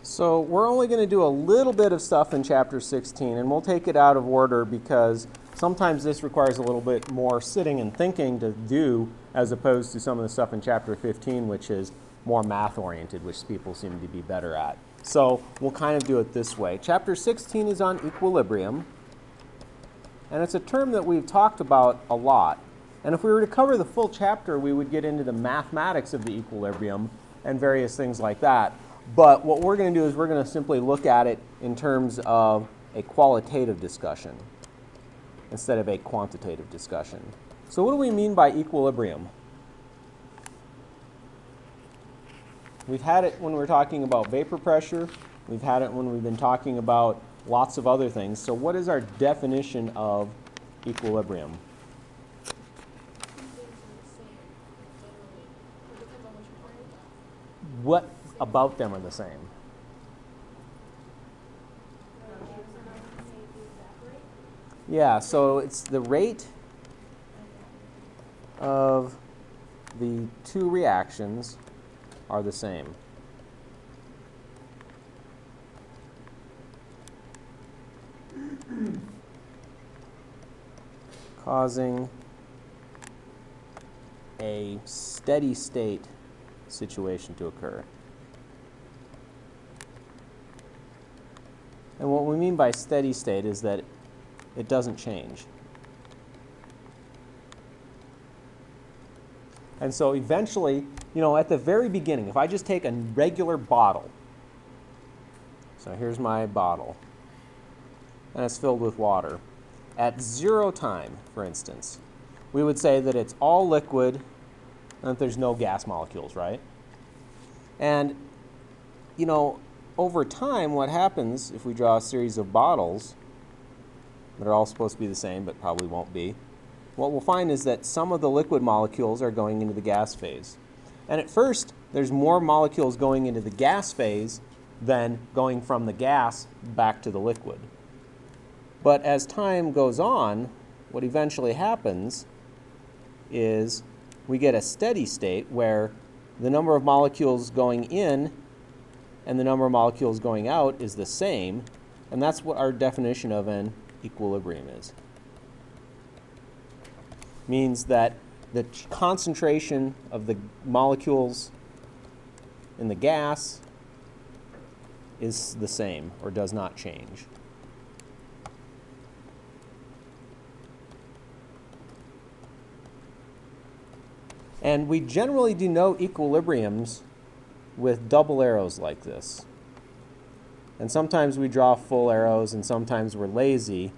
So we're only going to do a little bit of stuff in Chapter 16, and we'll take it out of order because sometimes this requires a little bit more sitting and thinking to do as opposed to some of the stuff in Chapter 15, which is more math-oriented, which people seem to be better at. So we'll kind of do it this way. Chapter 16 is on equilibrium, and it's a term that we've talked about a lot. And if we were to cover the full chapter, we would get into the mathematics of the equilibrium and various things like that. But what we're going to do is we're going to simply look at it in terms of a qualitative discussion instead of a quantitative discussion. So what do we mean by equilibrium? We've had it when we're talking about vapor pressure. We've had it when we've been talking about lots of other things. So what is our definition of equilibrium? What about them are the same? Yeah, so it's the rate of the two reactions are the same. Causing a steady state situation to occur. And what we mean by steady state is that it doesn't change. And so eventually, at the very beginning, if I just take a regular bottle, so here's my bottle, and it's filled with water. At 0 time, for instance, we would say that it's all liquid and that there's no gas molecules, right? And, over time, what happens if we draw a series of bottles that are all supposed to be the same but probably won't be, what we'll find is that some of the liquid molecules are going into the gas phase. And at first, there's more molecules going into the gas phase than going from the gas back to the liquid. But as time goes on, what eventually happens is we get a steady state where the number of molecules going in and the number of molecules going out is the same, and that's what our definition of an equilibrium is. Means that the concentration of the molecules in the gas is the same or does not change. And we generally denote equilibriums with double arrows like this. And sometimes we draw full arrows, and sometimes we're lazy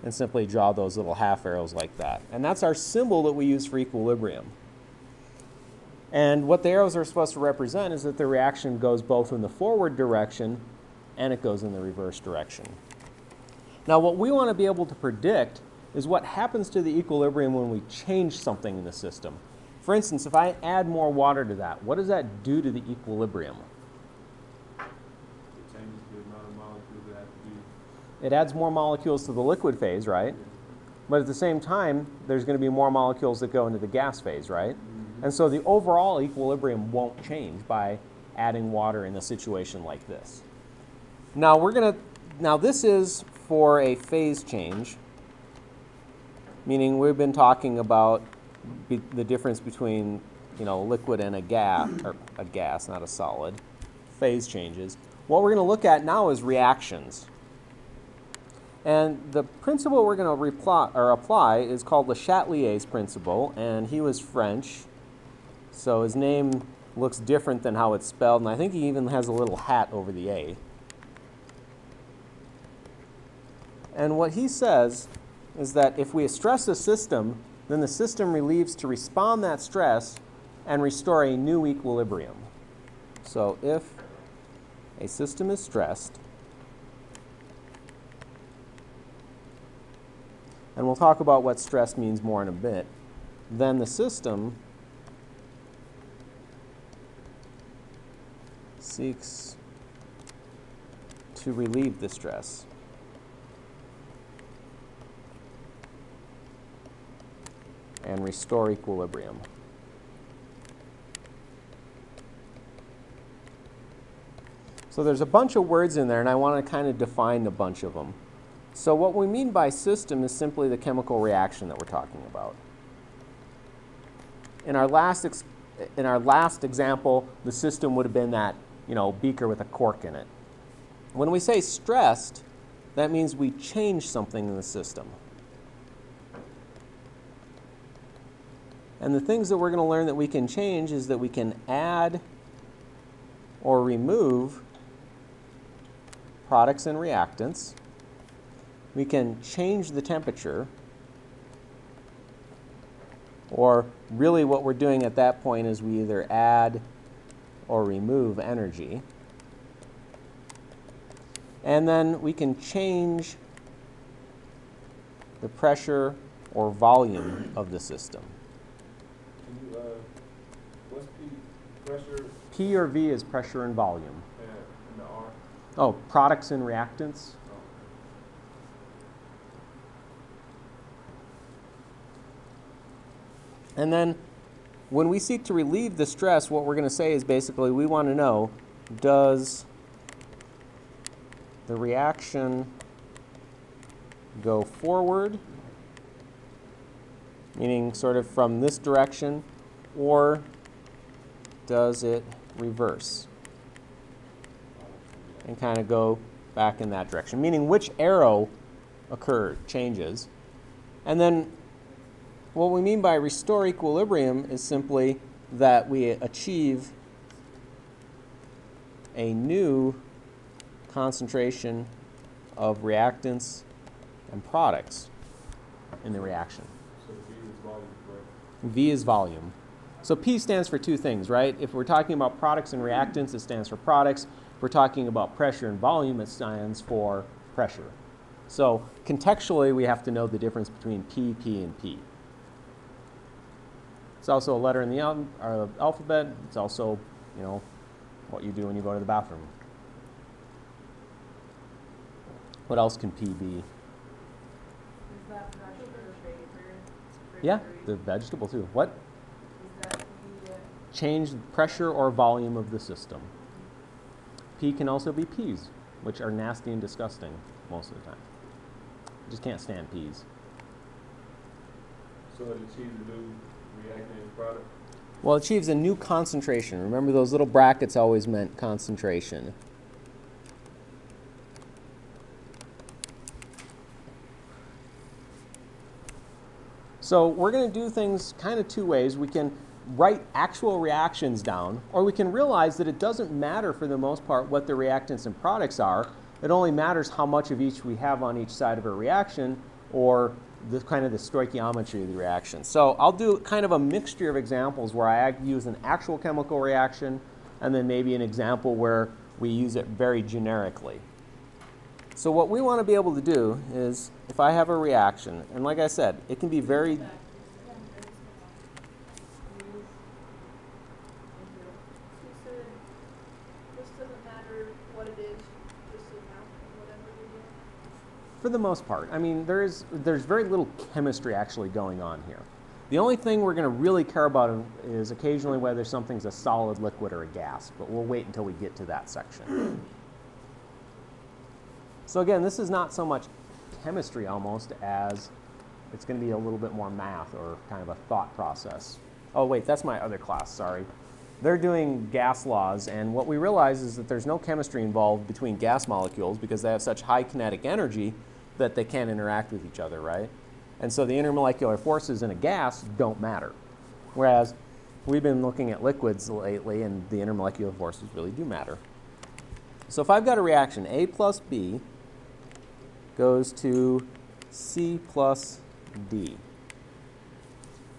and simply draw those little half arrows like that. And that's our symbol that we use for equilibrium. And what the arrows are supposed to represent is that the reaction goes both in the forward direction and it goes in the reverse direction. Now what we want to be able to predict is what happens to the equilibrium when we change something in the system. For instance, if I add more water to that, what does that do to the equilibrium? It changes the amount of molecules that have to be. It adds more molecules to the liquid phase, right? But at the same time, there's going to be more molecules that go into the gas phase, right? Mm-hmm. And so the overall equilibrium won't change by adding water in a situation like this. Now this is for a phase change, meaning we've been talking about the difference between liquid and a gas, not a solid, phase changes. What we're going to look at now is reactions. And the principle we're going to apply is called Le Chatelier's principle, and he was French, so his name looks different than how it's spelled, and I think he even has a little hat over the A. And what he says is that if we stress a system, then the system relieves to respond that stress and restore a new equilibrium. So if a system is stressed, and we'll talk about what stress means more in a bit, then the system seeks to relieve the stress. And restore equilibrium. So there's a bunch of words in there, and I want to kind of define a bunch of them. So what we mean by system is simply the chemical reaction that we're talking about. In our last example, the system would have been that, beaker with a cork in it. When we say stressed, that means we change something in the system. And the things that we're going to learn that we can change is that we can add or remove products and reactants. We can change the temperature, or really what we're doing at that point is we either add or remove energy. And then we can change the pressure or volume of the system. What's P? Pressure? P or V is pressure and volume. And the R? Oh, products and reactants. And then when we seek to relieve the stress, what we're going to say is basically we want to know, does the reaction go forward, meaning sort of from this direction, or does it reverse and kind of go back in that direction, meaning which arrow changes. And then what we mean by restore equilibrium is simply that we achieve a new concentration of reactants and products in the reaction. So V is volume, correct? V is volume. So P stands for two things, right? If we're talking about products and reactants, it stands for products. If we're talking about pressure and volume, it stands for pressure. So contextually, we have to know the difference between P, P, and P. It's also a letter in the alphabet. It's also, what you do when you go to the bathroom. What else can P be? Is that vegetable or vapor? Yeah, the vegetable too. What? Is that the Change the pressure or volume of the system. P can also be peas, which are nasty and disgusting most of the time. Just can't stand peas. So it achieves a new reactant and product? Well, it achieves a new concentration. Remember those little brackets always meant concentration. So we're going to do things kind of two ways. We can write actual reactions down, or we can realize that it doesn't matter for the most part what the reactants and products are. It only matters how much of each we have on each side of a reaction, or the kind of the stoichiometry of the reaction. So I'll do kind of a mixture of examples where I use an actual chemical reaction and then maybe an example where we use it very generically. So what we want to be able to do is, if I have a reaction, and like I said, it can be very... For the most part. I mean, there's very little chemistry actually going on here. The only thing we're going to really care about is occasionally whether something's a solid, liquid, or a gas, but we'll wait until we get to that section. So again, this is not so much chemistry almost as it's going to be a little bit more math or kind of a thought process. Oh wait, that's my other class, sorry. They're doing gas laws, and what we realize is that there's no chemistry involved between gas molecules because they have such high kinetic energy that they can't interact with each other, right? And so the intermolecular forces in a gas don't matter. Whereas we've been looking at liquids lately, and the intermolecular forces really do matter. So if I've got a reaction, A plus B goes to C plus D.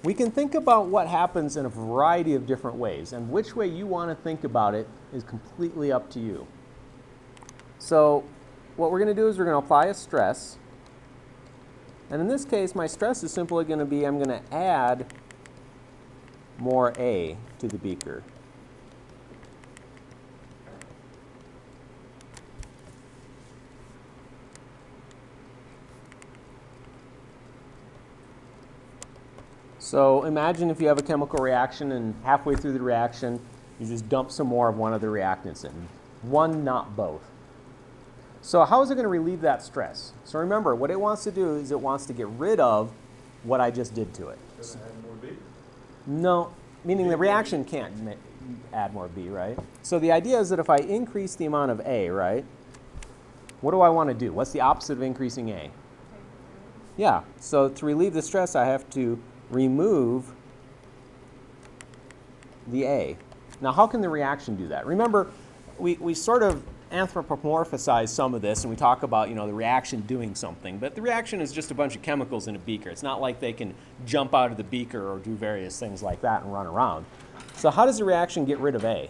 We can think about what happens in a variety of different ways, and which way you want to think about it is completely up to you. So what we're going to do is we're going to apply a stress, and in this case my stress is simply going to be I'm going to add more A to the beaker. So imagine if you have a chemical reaction and halfway through the reaction you just dump some more of one of the reactants in. One, not both. So how is it going to relieve that stress? So remember, what it wants to do is it wants to get rid of what I just did to it. Does it add more B? No, meaning the reaction can't add more B, right? So the idea is that if I increase the amount of A, right, what do I want to do? What's the opposite of increasing A? Yeah, so to relieve the stress, I have to remove the A. Now, how can the reaction do that? Remember, we sort of anthropomorphize some of this, and we talk about, you know, the reaction doing something, but the reaction is just a bunch of chemicals in a beaker. It's not like they can jump out of the beaker or do various things like that and run around. So how does the reaction get rid of A?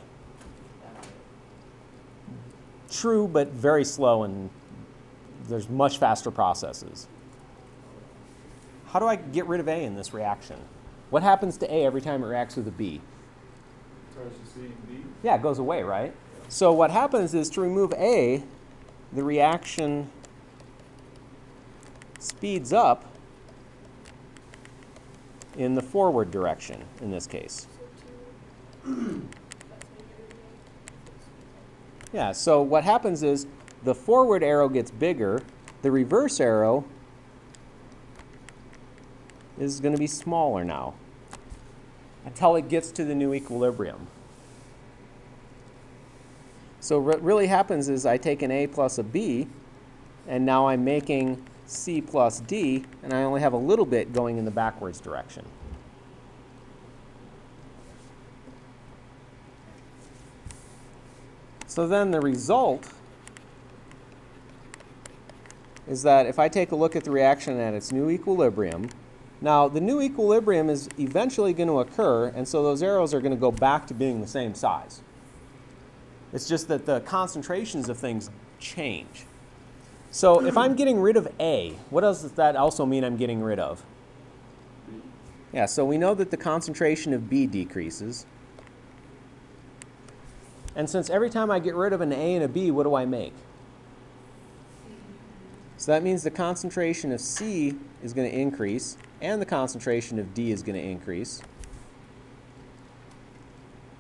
True, but very slow, and there's much faster processes. How do I get rid of A in this reaction? What happens to A every time it reacts with a B? Turns to C and D? Yeah, it goes away, right? So what happens is to remove A, the reaction speeds up in the forward direction in this case. Yeah, so what happens is the forward arrow gets bigger, the reverse arrow is going to be smaller now until it gets to the new equilibrium. So what really happens is I take an A plus a B, and now I'm making C plus D, and I only have a little bit going in the backwards direction. So then the result is that if I take a look at the reaction at its new equilibrium, now the new equilibrium is eventually going to occur, and so those arrows are going to go back to being the same size. It's just that the concentrations of things change. So if I'm getting rid of A, what else does that also mean I'm getting rid of? B. Yeah, so we know that the concentration of B decreases. And since every time I get rid of an A and a B, what do I make? So that means the concentration of C is going to increase, and the concentration of D is going to increase.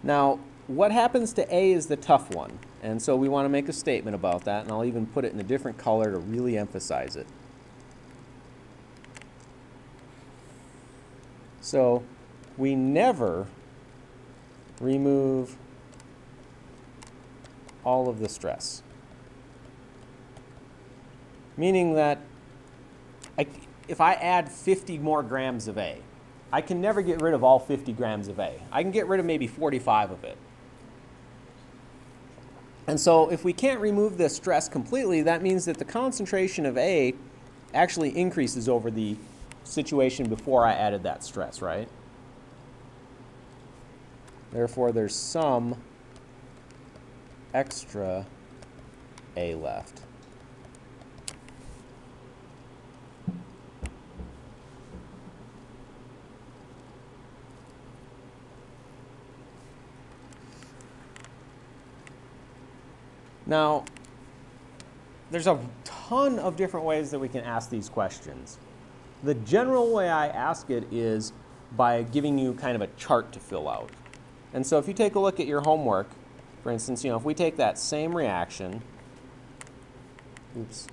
Now, what happens to A is the tough one, and so we want to make a statement about that, and I'll even put it in a different color to really emphasize it. So we never remove all of the stress, meaning that if I add 50 more grams of A, I can never get rid of all 50 grams of A. I can get rid of maybe 45 of it. And so if we can't remove the stress completely, that means that the concentration of A actually increases over the situation before I added that stress, right? Therefore, there's some extra A left. Now, there's a ton of different ways that we can ask these questions. The general way I ask it is by giving you kind of a chart to fill out. And so if you take a look at your homework, for instance, if we take that same reaction, oops.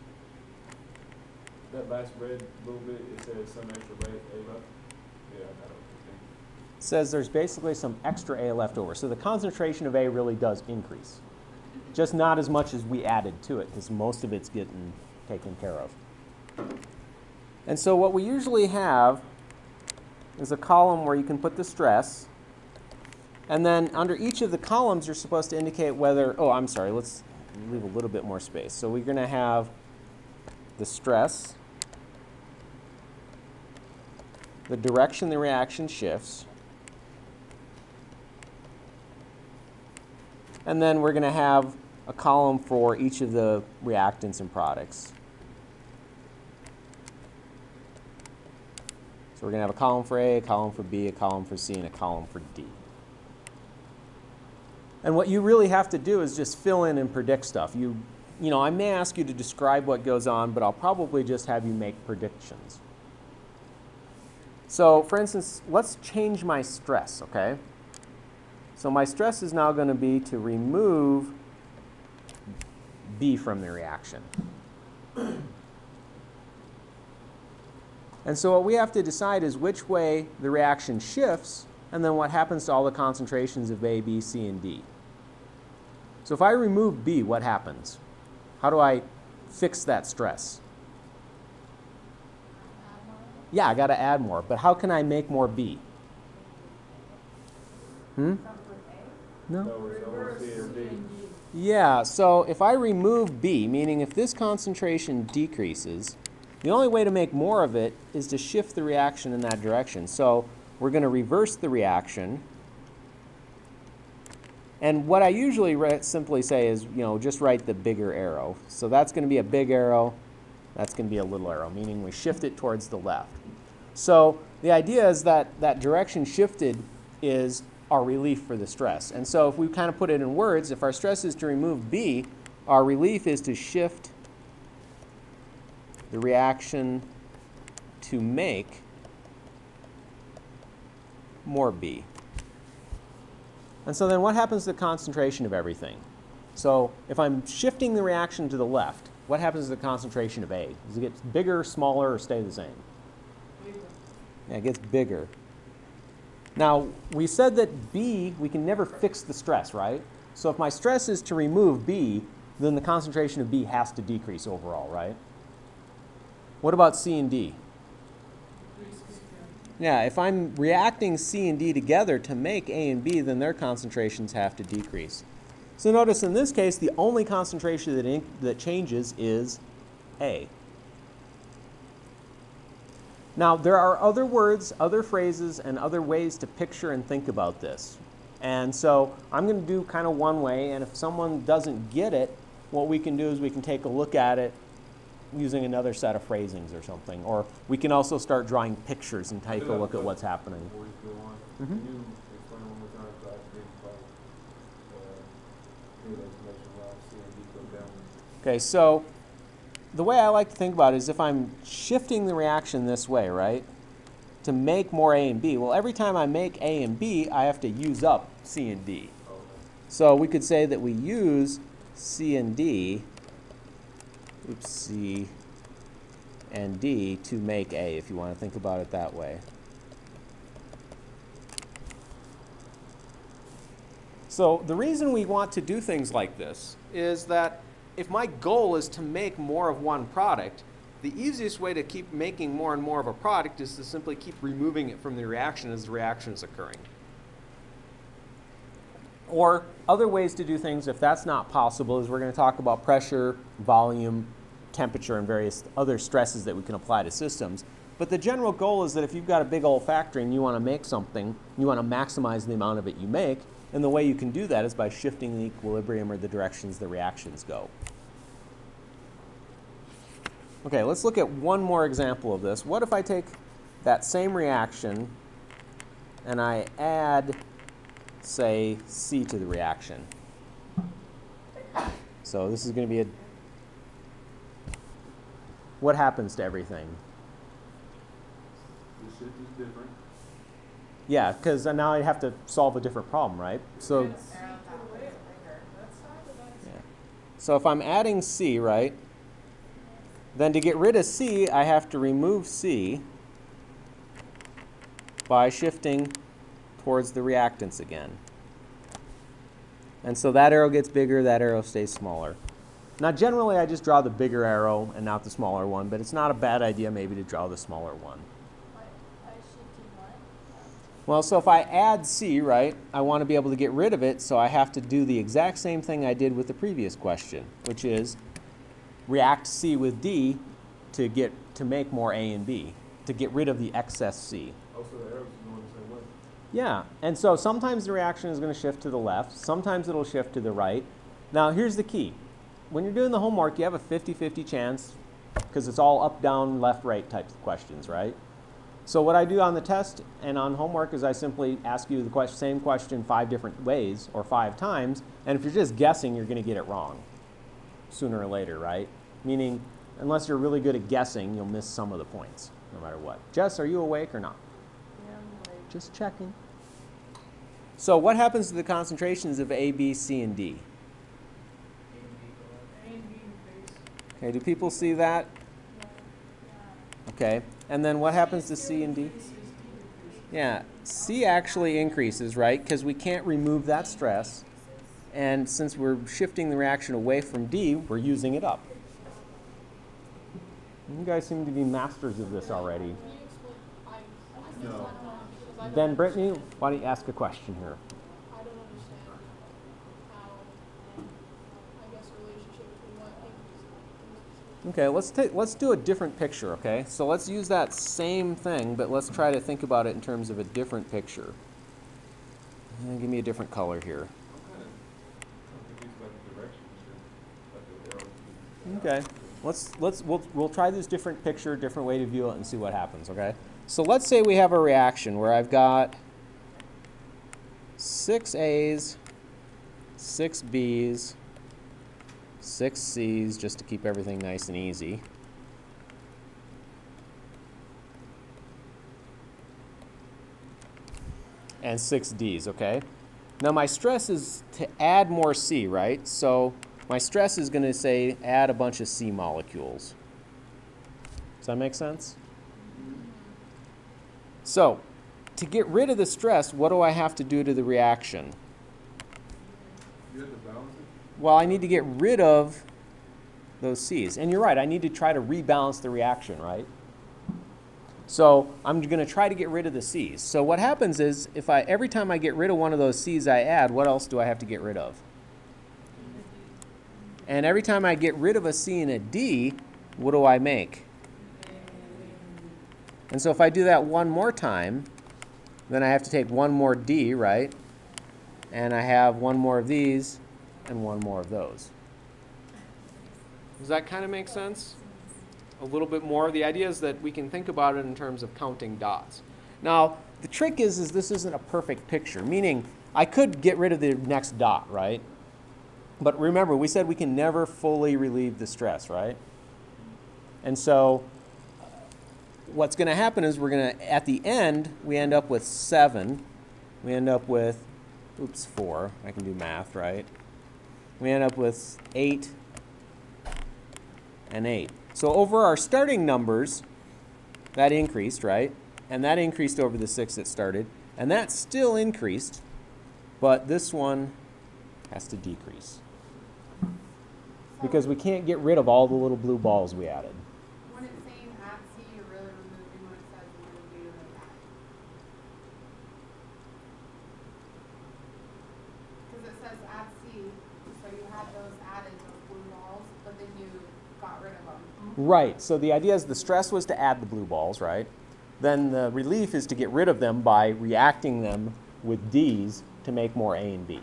That last red little bit, it says some extra A left. Yeah, I got it. It says there's basically some extra A left over. So the concentration of A really does increase. Just not as much as we added to it, because most of it's getting taken care of. And so what we usually have is a column where you can put the stress, and then under each of the columns you're supposed to indicate whether, let's leave a little bit more space. So we're going to have the stress, the direction the reaction shifts, and then we're going to have a column for each of the reactants and products. So we're going to have a column for A, a column for B, a column for C, and a column for D. And what you really have to do is just fill in and predict stuff. I may ask you to describe what goes on, but I'll probably just have you make predictions. So, for instance, let's change my stress, okay? So my stress is now going to be to remove B from the reaction. And so what we have to decide is which way the reaction shifts, and then what happens to all the concentrations of A, B, C, and D. So if I remove B, what happens? How do I fix that stress? Yeah, I got to add more, but how can I make more B? No? Reverse C or D. Yeah, so if I remove B, meaning if this concentration decreases, the only way to make more of it is to shift the reaction in that direction. So we're going to reverse the reaction. And what I usually simply say is, just write the bigger arrow. So that's going to be a big arrow. That's going to be a little arrow, meaning we shift it towards the left. So the idea is that that direction shifted is our relief for the stress. And so if we kind of put it in words, if our stress is to remove B, our relief is to shift the reaction to make more B. And so then what happens to the concentration of everything? So if I'm shifting the reaction to the left, what happens to the concentration of A? Does it get bigger, smaller, or stay the same? Bigger. Yeah, it gets bigger. Now, we said that B, we can never fix the stress, right? So if my stress is to remove B, then the concentration of B has to decrease overall, right? What about C and D? Yeah, if I'm reacting C and D together to make A and B, then their concentrations have to decrease. So notice in this case, the only concentration that changes is A. Now, there are other words, other phrases, and other ways to picture and think about this. And so I'm going to do kind of one way, and if someone doesn't get it, what we can do is we can take a look at it using another set of phrasings or something. Or we can also start drawing pictures and take a look at what's happening. Before you go on, Mm-hmm. can you explain one more time so I can hear the information while C and D go down? Okay, so the way I like to think about it is if I'm shifting the reaction this way, right, to make more A and B, well, every time I make A and B, I have to use up C and D. Okay. So we could say that we use C and D, C and D to make A, if you want to think about it that way. So the reason we want to do things like this is that if my goal is to make more of one product, the easiest way to keep making more and more of a product is to simply keep removing it from the reaction as the reaction is occurring. Or other ways to do things, if that's not possible, is we're going to talk about pressure, volume, temperature, and various other stresses that we can apply to systems. But the general goal is that if you've got a big old factory and you want to make something, you want to maximize the amount of it you make, and the way you can do that is by shifting the equilibrium or the directions the reactions go. Okay, let's look at one more example of this. What if I take that same reaction and I add, say, C to the reaction? So this is going to be what happens to everything? The shift is different. Yeah, because now I have to solve a different problem, right? So, That's the way it's bigger. That's not the best. yeah. So if I'm adding C, right, then to get rid of C, I have to remove C by shifting towards the reactants again. And so that arrow gets bigger, that arrow stays smaller. Now generally I just draw the bigger arrow and not the smaller one, but it's not a bad idea maybe to draw the smaller one. Well, so if I add C, right, I want to be able to get rid of it, so I have to do the exact same thing I did with the previous question, which is react C with D to make more A and B, to get rid of the excess C. Oh, so the arrows are going the same way. Yeah, and so sometimes the reaction is going to shift to the left, sometimes it'll shift to the right. Now here's the key. When you're doing the homework, you have a 50-50 chance, because it's all up, down, left, right types of questions, right? So what I do on the test and on homework is I simply ask you the same question 5 different ways or 5 times, and if you're just guessing, you're going to get it wrong sooner or later, right? Meaning, unless you're really good at guessing, you'll miss some of the points, no matter what. Jess, are you awake or not? Yeah, I'm like, Just checking. So what happens to the concentrations of A, B, C, and D? A and B Okay, do people see that? Okay, and then what happens to C and D? Yeah, C actually increases, right? Because we can't remove that stress. And since we're shifting the reaction away from D, we're using it up. You guys seem to be masters of this already. No. Then, Brittany, why don't you ask a question here? I don't understand how, I guess, the relationship between what Okay, let's do a different picture, okay? So let's use that same thing, but let's try to think about it in terms of a different picture. Give me a different color here. Okay, we'll try this different picture, different way to view it, and see what happens, okay? So let's say we have a reaction where I've got 6 A's, 6 B's, 6 C's, just to keep everything nice and easy. And 6 D's, okay? Now my stress is to add more C, right? So my stress is going to say add a bunch of C molecules. Does that make sense? So to get rid of the stress, what do I have to do to the reaction? You have to balance it? Well, I need to get rid of those C's. And you're right, I need to try to rebalance the reaction, right? So I'm going to try to get rid of the C's. So what happens is, every time I get rid of one of those C's I add, what else do I have to get rid of? And every time I get rid of a C and a D, what do I make? And so if I do that one more time, then I have to take one more D, right? And I have one more of these and one more of those. Does that kind of make sense? A little bit more. The idea is that we can think about it in terms of counting dots. Now, the trick is this isn't a perfect picture, meaning I could get rid of the next dot, right? But remember, we said we can never fully relieve the stress, right? And so what's going to happen is at the end, we end up with 7. We end up with, 4. I can do math, right? We end up with 8 and 8. So over our starting numbers, that increased, right? And that increased over the 6 that started. And that still increased, but this one has to decrease. Because we can't get rid of all the little blue balls we added. When it's saying at C, you're really removing what it says you're going to do with that. Because it says at C, so you had those added, those blue balls, but then you got rid of them. Right, so the idea is the stress was to add the blue balls, right? Then the relief is to get rid of them by reacting them with D's to make more A and B.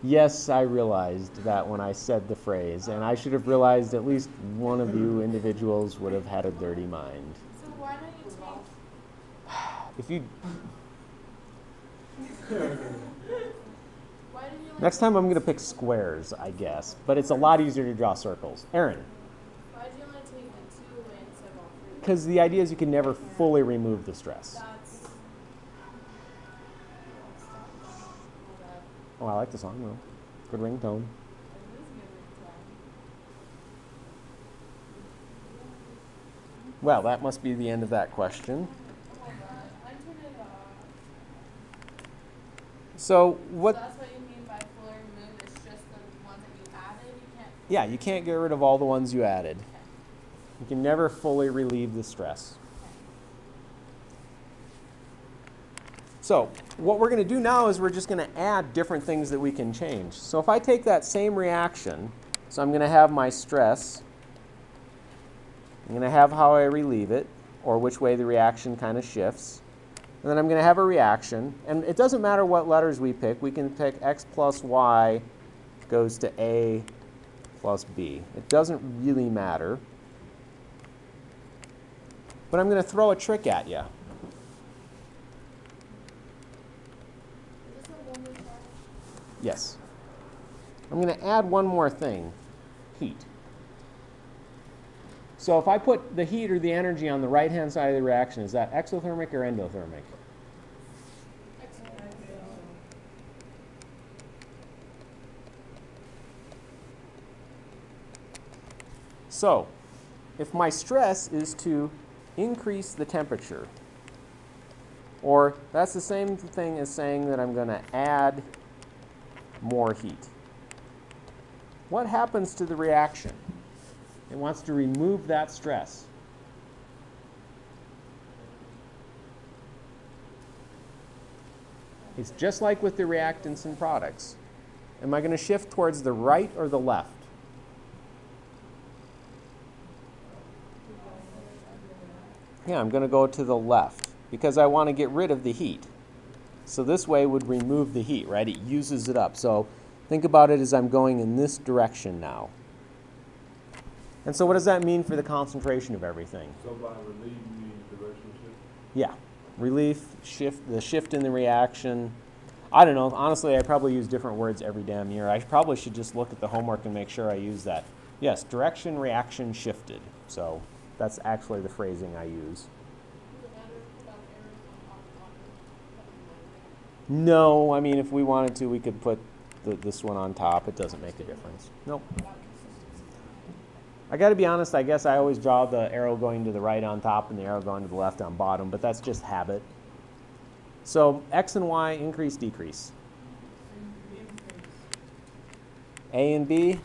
Yes, I realized that when I said the phrase, and I should have realized at least one of you individuals would have had a dirty mind. So why don't you take, If you why did you, next time I'm going to pick squares, I guess, but it's a lot easier to draw circles. Aaron, why did you only take the 2 away instead of all 3? because the idea is you can never fully remove the stress. That's, Oh, I like the song though. Good ringtone. Well, that must be the end of that question. So what? So that's what you mean by fully removed. It's just the ones that you added. You can't. Yeah, you can't get rid of all the ones you added. You can never fully relieve the stress. So what we're going to do now is we're just going to add different things that we can change. So if I take that same reaction, so I'm going to have my stress, I'm going to have how I relieve it, or which way the reaction kind of shifts, and then I'm going to have a reaction. And it doesn't matter what letters we pick. We can pick X plus Y goes to A plus B. It doesn't really matter. But I'm going to throw a trick at you. Yes. I'm going to add one more thing, heat. So if I put the heat or the energy on the right-hand side of the reaction, is that exothermic or endothermic? So, if my stress is to increase the temperature, or that's the same thing as saying that I'm going to add more heat, what happens to the reaction? It wants to remove that stress. It's just like with the reactants and products. Am I going to shift towards the right or the left? Yeah, I'm going to go to the left because I want to get rid of the heat. So this way would remove the heat, right? It uses it up. So think about it as I'm going in this direction now. And so what does that mean for the concentration of everything? So by relief, you mean direction shift? Yeah, relief, shift, the shift in the reaction. I don't know. Honestly, I probably use different words every damn year. I probably should just look at the homework and make sure I use that. Yes, direction, reaction, shifted. So that's actually the phrasing I use. Does it matter about arrows on top of water? No, I mean, if we wanted to, we could put this one on top. It doesn't make a difference. Nope. I got to be honest, I guess I always draw the arrow going to the right on top and the arrow going to the left on bottom, but that's just habit. So X and Y, increase, decrease. A and B,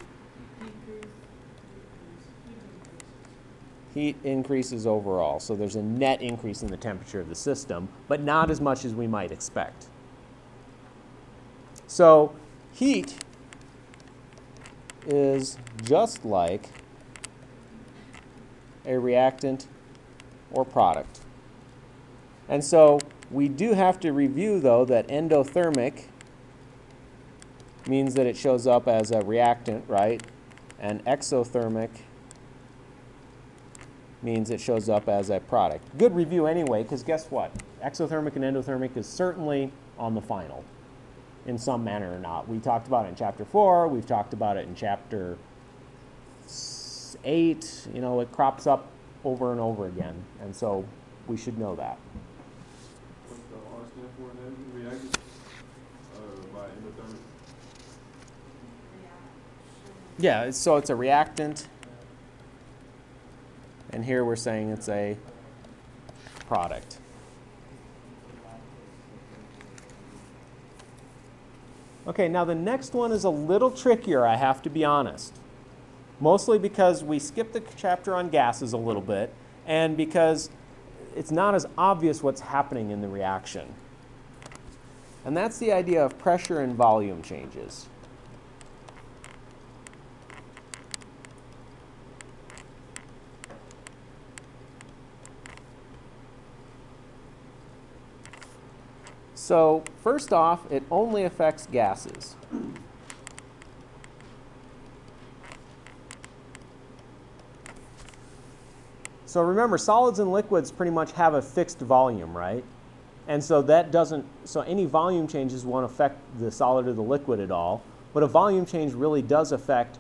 heat increases overall. So there's a net increase in the temperature of the system, but not as much as we might expect. So heat is just like a reactant or product. And so we do have to review, though, that endothermic means that it shows up as a reactant, right? And exothermic means it shows up as a product. Good review anyway, because guess what? Exothermic and endothermic is certainly on the final in some manner or not. We talked about it in Chapter 4. We've talked about it in Chapter 8. You know, it crops up over and over again, and so we should know that. What's the R stand for in that? Reactant? By endothermic? Yeah, so it's a reactant, and here we're saying it's a product. Okay, now the next one is a little trickier, I have to be honest. Mostly because we skipped the chapter on gases a little bit, and because it's not as obvious what's happening in the reaction. And that's the idea of pressure and volume changes. So first off, it only affects gases. So remember, solids and liquids pretty much have a fixed volume, right? And so that doesn't, so any volume changes won't affect the solid or the liquid at all, but a volume change really does affect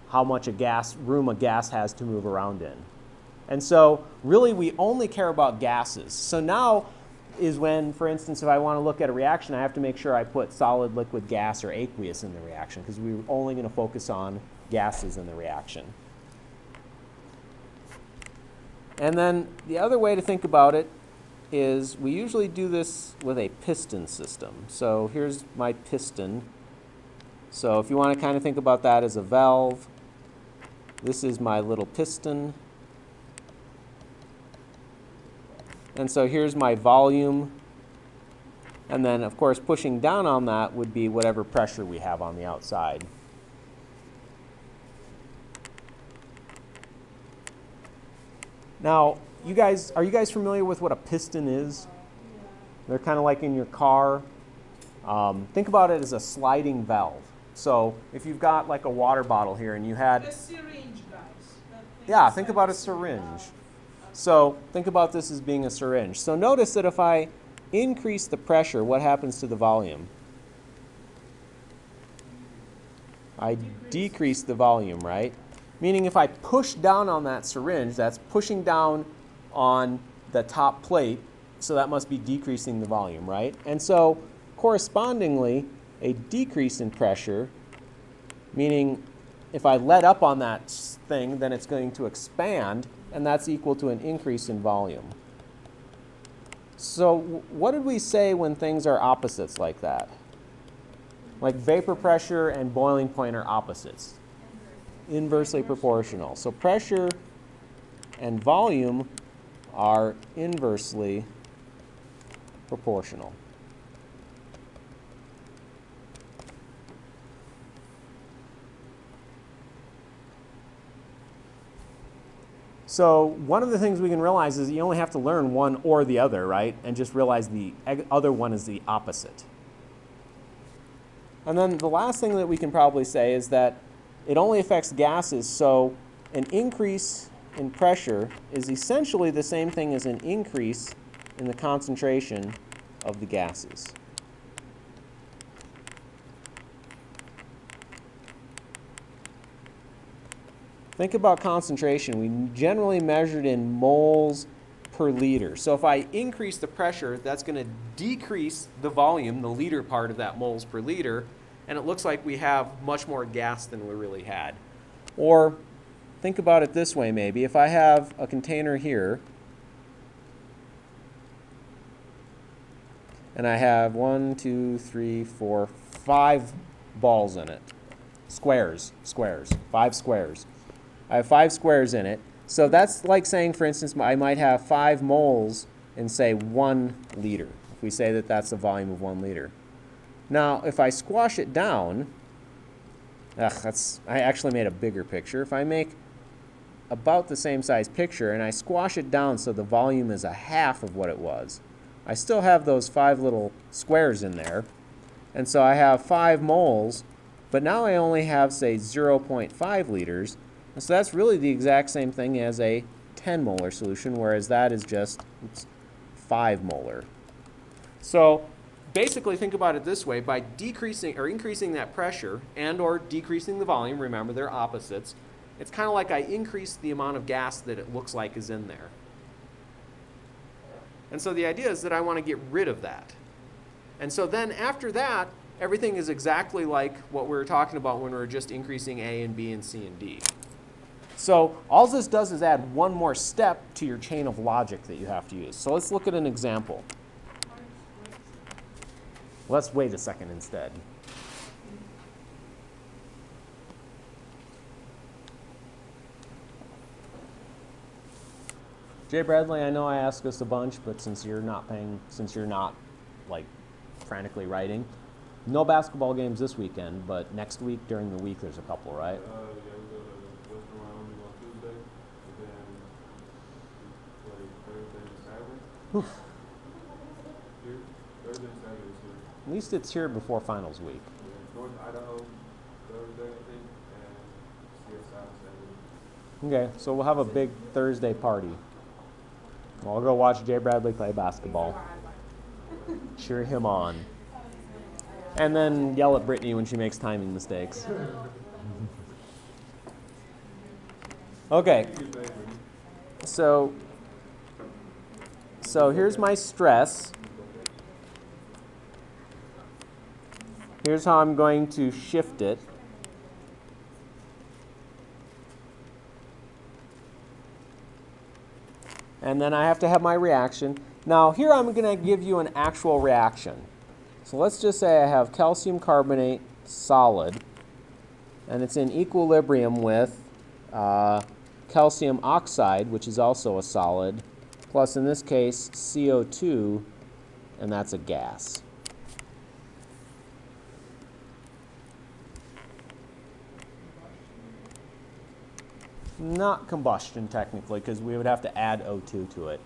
how much room a gas has to move around in. And so really we only care about gases. So now is when, for instance, if I want to look at a reaction, I have to make sure I put solid, liquid, gas, or aqueous in the reaction, because we're only going to focus on gases in the reaction. And then the other way to think about it is we usually do this with a piston system. So here's my piston. So if you want to kind of think about that as a valve, this is my little piston. And so here's my volume. And then, of course, pushing down on that would be whatever pressure we have on the outside. Now, are you guys familiar with what a piston is? They're kind of like in your car. Think about it as a sliding valve. So if you've got like a water bottle here and you had... A syringe, guys. Yeah, think about a syringe. So think about this as being a syringe. So notice that if I increase the pressure, what happens to the volume? I decrease the volume, right? Meaning if I push down on that syringe, that's pushing down on the top plate, so that must be decreasing the volume, right? And so correspondingly, a decrease in pressure, meaning if I let up on that thing, then it's going to expand, and that's equal to an increase in volume. So what did we say when things are opposites like that? Like vapor pressure and boiling point are opposites. Inversely proportional. So pressure and volume are inversely proportional. So one of the things we can realize is you only have to learn one or the other, right? And just realize the other one is the opposite. And then the last thing that we can probably say is that it only affects gases, so an increase in pressure is essentially the same thing as an increase in the concentration of the gases. Think about concentration. We generally measured in moles per liter. So if I increase the pressure, that's going to decrease the volume, the liter part of that moles per liter, and it looks like we have much more gas than we really had. Or think about it this way maybe. If I have a container here, and I have 1, 2, 3, 4, 5 balls in it. Squares, 5 squares. I have 5 squares in it. So that's like saying, for instance, I might have 5 moles in, say, 1 liter. If we say that that's the volume of 1 liter. Now, if I squash it down, I actually made a bigger picture. If I make about the same size picture and I squash it down so the volume is a half of what it was, I still have those 5 little squares in there. And so I have 5 moles, but now I only have, say, 0.5 liters. And so that's really the exact same thing as a 10 molar solution, whereas that is just 5 molar. So basically think about it this way. By decreasing or increasing that pressure and or decreasing the volume, remember they're opposites, it's kind of like I increase the amount of gas that it looks like is in there. And so the idea is that I want to get rid of that. And so then after that, everything is exactly like what we were talking about when we were just increasing A and B and C and D. So all this does is add one more step to your chain of logic that you have to use. So let's look at an example. Let's wait a second instead. Jay Bradley, I know I ask this a bunch, but since you're not like frantically writing, no basketball games this weekend, but next week during the week there's a couple, right? Yeah, we go to Western Wyoming on Tuesday, and then we play Thursday and Saturday. Oof. Here, Thursday and Saturday is here. At least it's here before finals week. Yeah, North Idaho Thursday, I think, and CSI Saturday. Okay, so we'll have a big Thursday party. Well, I'll go watch Jay Bradley play basketball. Cheer him on. And then yell at Brittany when she makes timing mistakes. Okay. So here's my stress. Here's how I'm going to shift it. And then I have to have my reaction. Now here I'm going to give you an actual reaction. So let's just say I have calcium carbonate solid, and it's in equilibrium with calcium oxide, which is also a solid, plus in this case CO2, and that's a gas. Not combustion technically, because we would have to add O2 to it.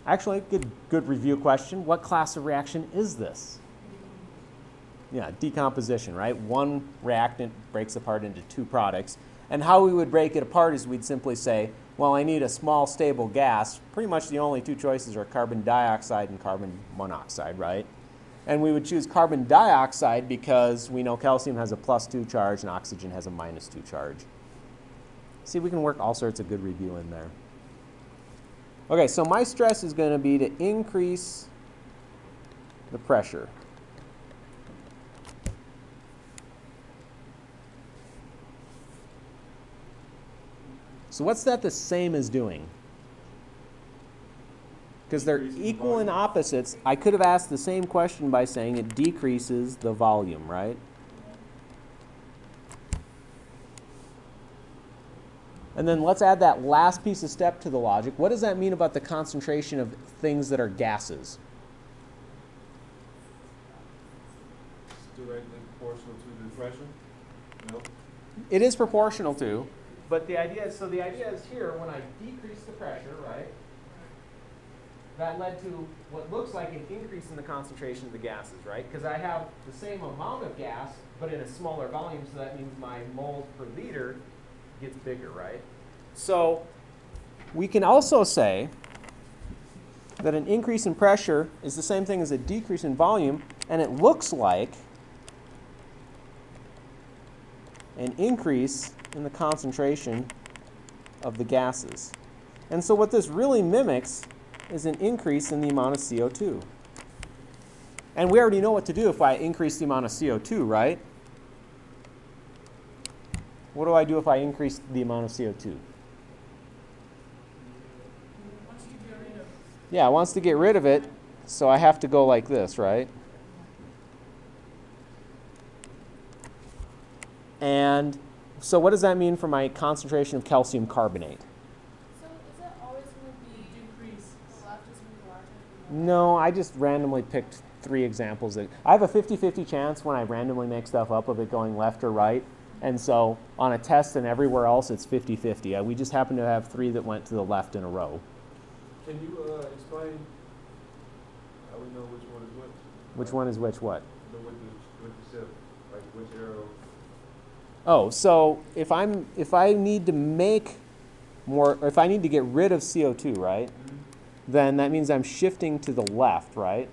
Actually, good review question. What class of reaction is this? Yeah, decomposition, right? One reactant breaks apart into 2 products. And how we would break it apart is we'd simply say, well, I need a small stable gas. Pretty much the only 2 choices are carbon dioxide and carbon monoxide, right? And we would choose carbon dioxide because we know calcium has a +2 charge and oxygen has a -2 charge. See, we can work all sorts of good review in there. Okay, so my stress is going to be to increase the pressure. So what's that the same as doing? Because they're Decreasing equal and volume. opposites, I could have asked the same question by saying it decreases the volume, right? And then let's add that last piece of step to the logic. What does that mean about the concentration of things that are gases? It's directly proportional to the pressure? No? It is proportional to, but the idea is, so the idea is here, when I decrease the pressure, right, that led to what looks like an increase in the concentration of the gases, right? Because I have the same amount of gas, but in a smaller volume, so that means my moles per liter gets bigger, right? So we can also say that an increase in pressure is the same thing as a decrease in volume, and it looks like an increase in the concentration of the gases. And so what this really mimics is an increase in the amount of CO2. And we already know what to do if I increase the amount of CO2, right? What do I do if I increase the amount of CO2? Yeah, it wants to get rid of it, so I have to go like this, right? And so what does that mean for my concentration of calcium carbonate? So is it always going to be decrease? The left is going to be larger than the No, I just randomly picked 3 examples. I have a 50-50 chance when I randomly make stuff up of it going left or right. And so on a test and everywhere else, it's 50-50. We just happen to have 3 that went to the left in a row. Can you explain how we know which one is which? Which one is which what? With the shift, like which arrow? Oh, so if I need to make more, or if I need to get rid of CO2, right? Then that means I'm shifting to the left, right?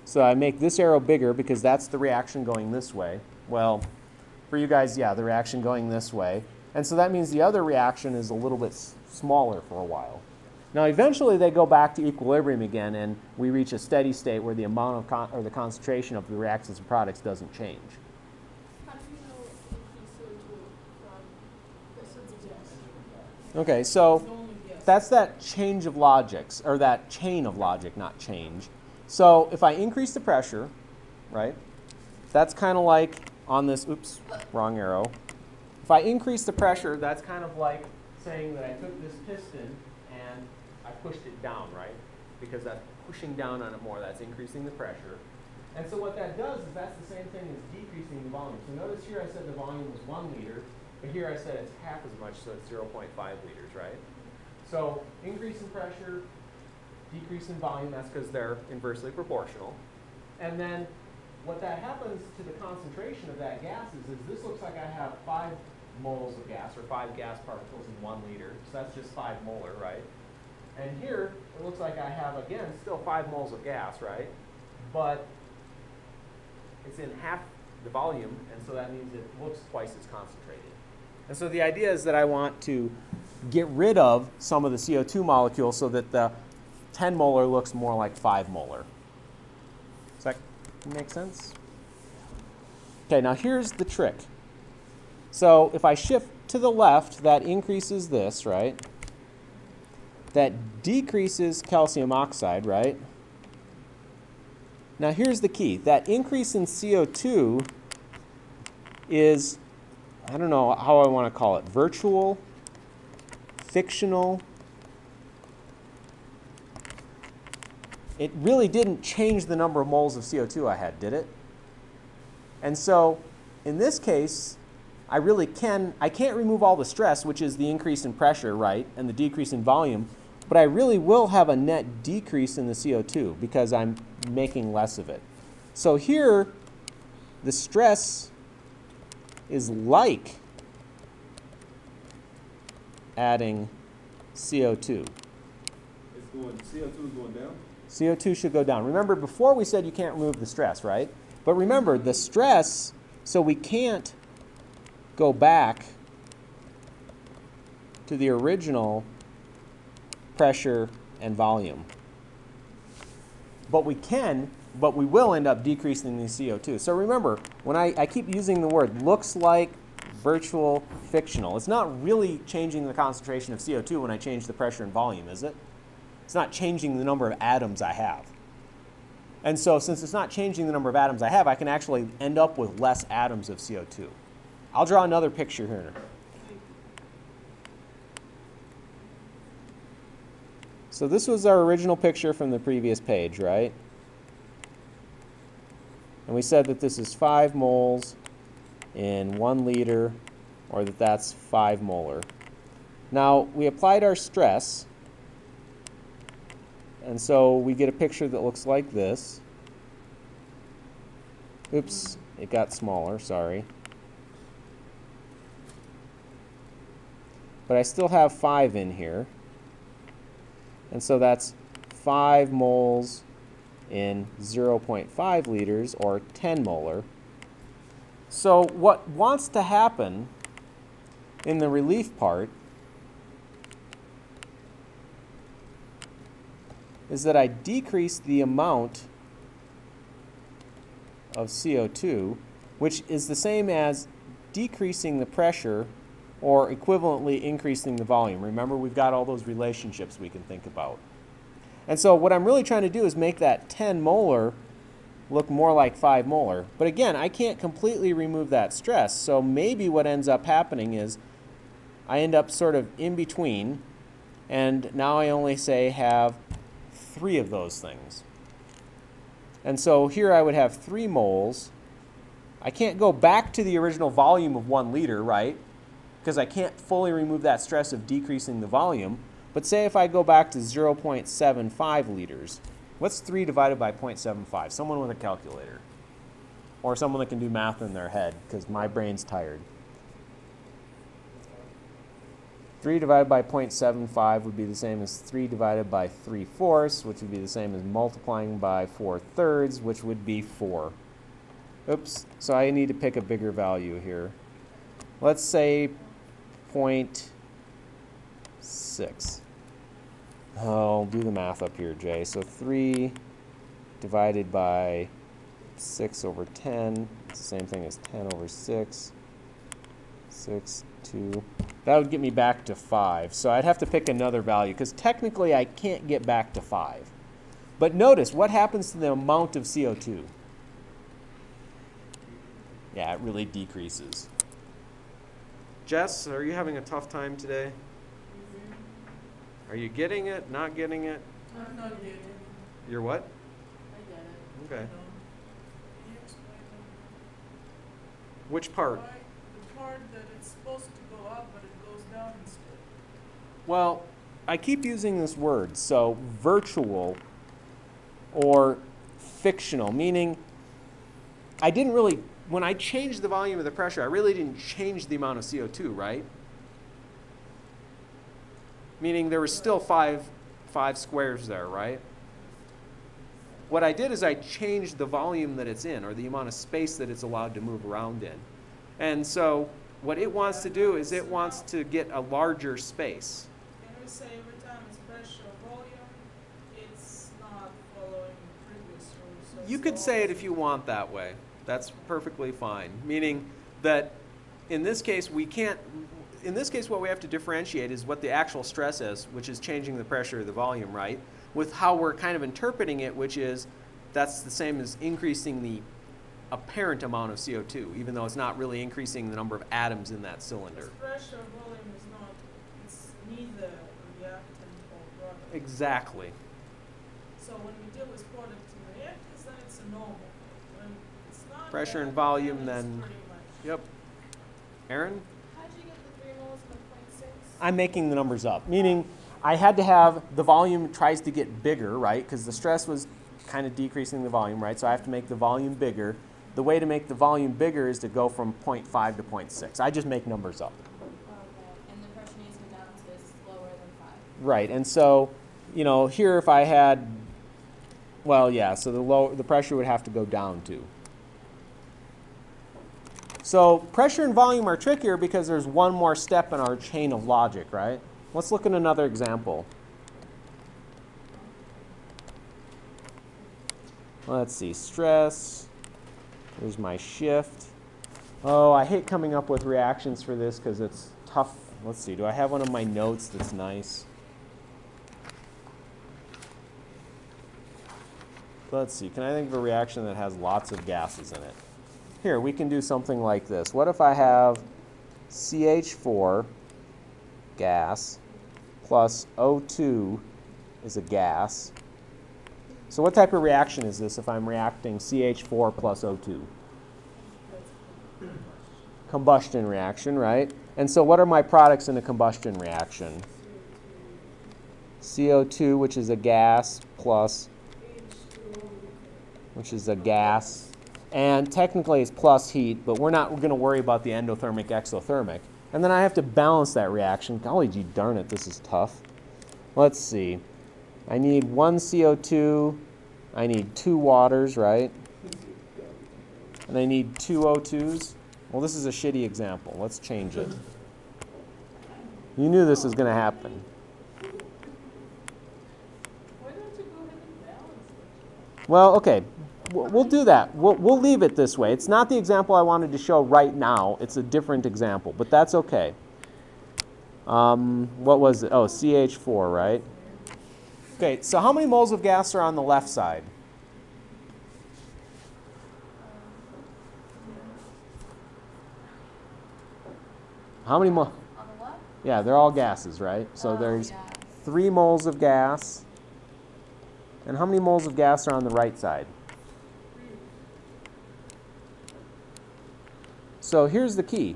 So I make this arrow bigger because that's the reaction going this way. Well, for you guys, yeah, the reaction going this way. And so that means the other reaction is a little bit smaller for a while. Now, eventually they go back to equilibrium again, and we reach a steady state where the amount of or the concentration of the reactants and products doesn't change. How do you know increase CO2 from this is a gas? Okay, so that's that change of logics, or that chain of logic, not change. So if I increase the pressure, right, that's kind of like on this, oops, wrong arrow. If I increase the pressure, that's kind of like saying that I took this piston and I pushed it down, right? Because that's pushing down on it more, that's increasing the pressure. And so what that does is that's the same thing as decreasing the volume. So notice here I said the volume was 1 liter, but here I said it's half as much, so it's 0.5 liters, right? So increase in pressure, decrease in volume, that's because they're inversely proportional. And then what that happens to the concentration of that gas is this looks like I have 5 moles of gas, or 5 gas particles in 1 liter. So that's just 5 molar, right? And here, it looks like I have, again, still 5 moles of gas, right? But it's in half the volume, and so that means it looks twice as concentrated. And so the idea is that I want to get rid of some of the CO2 molecules so that the 10 molar looks more like 5 molar. Does that make sense? Okay, now here's the trick. So if I shift to the left, that increases this, right? That decreases calcium oxide, right? Now here's the key. That increase in CO2 is, I don't know how I want to call it, virtual, fictional. It really didn't change the number of moles of CO2 I had, did it? And so in this case, I can't remove all the stress, which is the increase in pressure, right, and the decrease in volume, but I really will have a net decrease in the CO2 because I'm making less of it. So here, the stress is like adding CO2. CO2 is going down? CO2 should go down. Remember, before we said you can't remove the stress, right? But remember, the stress, so we can't go back to the original pressure and volume. But we will end up decreasing the CO2. So remember, when I keep using the word looks like, virtual fictional. It's not really changing the concentration of CO2 when I change the pressure and volume, is it? It's not changing the number of atoms I have. And so since it's not changing the number of atoms I have, I can actually end up with less atoms of CO2. I'll draw another picture here. So this was our original picture from the previous page, right? And we said that this is 5 moles in 1 liter, or that that's 5 molar. Now, we applied our stress, and so we get a picture that looks like this. Oops, it got smaller, sorry. But I still have 5 in here. And so that's 5 moles in 0.5 liters, or 10 molar. So what wants to happen in the relief part is that I decrease the amount of CO2, which is the same as decreasing the pressure or equivalently increasing the volume. Remember, we've got all those relationships we can think about. And so what I'm really trying to do is make that 10 molar look more like 5 molar. But again, I can't completely remove that stress, so maybe what ends up happening is I end up sort of in between, and now I only say have 3 of those things. And so here I would have 3 moles. I can't go back to the original volume of 1 liter, right? Because I can't fully remove that stress of decreasing the volume. But say if I go back to 0.75 liters, what's 3 divided by 0.75? Someone with a calculator. Or someone that can do math in their head, because my brain's tired. 3 divided by 0.75 would be the same as 3 divided by 3/4, which would be the same as multiplying by 4/3, which would be 4. Oops, so I need to pick a bigger value here. Let's say 0.6. I'll do the math up here, Jay. So 3 divided by 6 over 10, it's the same thing as 10 over 6. 6, 2. That would get me back to 5. So I'd have to pick another value, because technically I can't get back to 5. But notice, what happens to the amount of CO2? Yeah, it really decreases. Jess, are you having a tough time today? Are you getting it, not getting it? I'm not getting it. You're what? I get it. Okay. I know. Can you explain it? Which part? Why the part that it's supposed to go up, but it goes down instead? Well, I keep using this word, so virtual or fictional, meaning I didn't really, when I changed the volume of the pressure, I really didn't change the amount of CO2, right? Meaning there was still five squares there, right? What I did is I changed the volume that it's in, or the amount of space that it's allowed to move around in. And so what it wants to do is it wants to get a larger space. Can we say every time it's pressure or volume, it's not following previous rules? So You it's could say it always- if you want that way. That's perfectly fine. Meaning that in this case, we can't, in this case, what we have to differentiate is what the actual stress is, which is changing the pressure of the volume, right? With how we're kind of interpreting it, which is that's the same as increasing the apparent amount of CO2, even though it's not really increasing the number of atoms in that cylinder. Because pressure or volume is not, it's neither a reactant or product. Exactly. So when we deal with products and reactants, then it's a normal. When it's not Pressure that, and volume, it's then- pretty much. Yep. Aaron? How'd you get the 3 moles from 0.6? I'm making the numbers up, meaning I had to have the volume tries to get bigger, right? Because the stress was kind of decreasing the volume, right? So I have to make the volume bigger. The way to make the volume bigger is to go from 0.5 to 0.6. I just make numbers up. Okay, and the pressure needs to go down to lower than 5. Right, and so, you know, here if I had, well, yeah, so the pressure would have to go down too. So pressure and volume are trickier because there's one more step in our chain of logic, right? Let's look at another example. Let's see, stress, there's my shift. Oh, I hate coming up with reactions for this because it's tough. Let's see, do I have one of my notes that's nice? Let's see, can I think of a reaction that has lots of gases in it? Here, we can do something like this. What if I have CH4 gas plus O2 is a gas? So what type of reaction is this if I'm reacting CH4 plus O2? Combustion reaction, right? And so what are my products in a combustion reaction? CO2, which is a gas, plus, which is a gas. And technically it's plus heat, but we're not going to worry about the endothermic, exothermic. And then I have to balance that reaction. Golly gee darn it, this is tough. Let's see. I need 1 CO2. I need 2 waters, right? And I need 2 O2s. Well, this is a shitty example. Let's change it. You knew this was going to happen. Why don't you go ahead and balance it? Well, okay. We'll do that. We'll leave it this way. It's not the example I wanted to show right now. It's a different example, but that's okay. What was it? Oh, CH4, right? Okay, so how many moles of gas are on the left side? How many moles? On the left? Yeah, they're all gases, right? So there's Yeah. 3 moles of gas. And how many moles of gas are on the right side? So here's the key.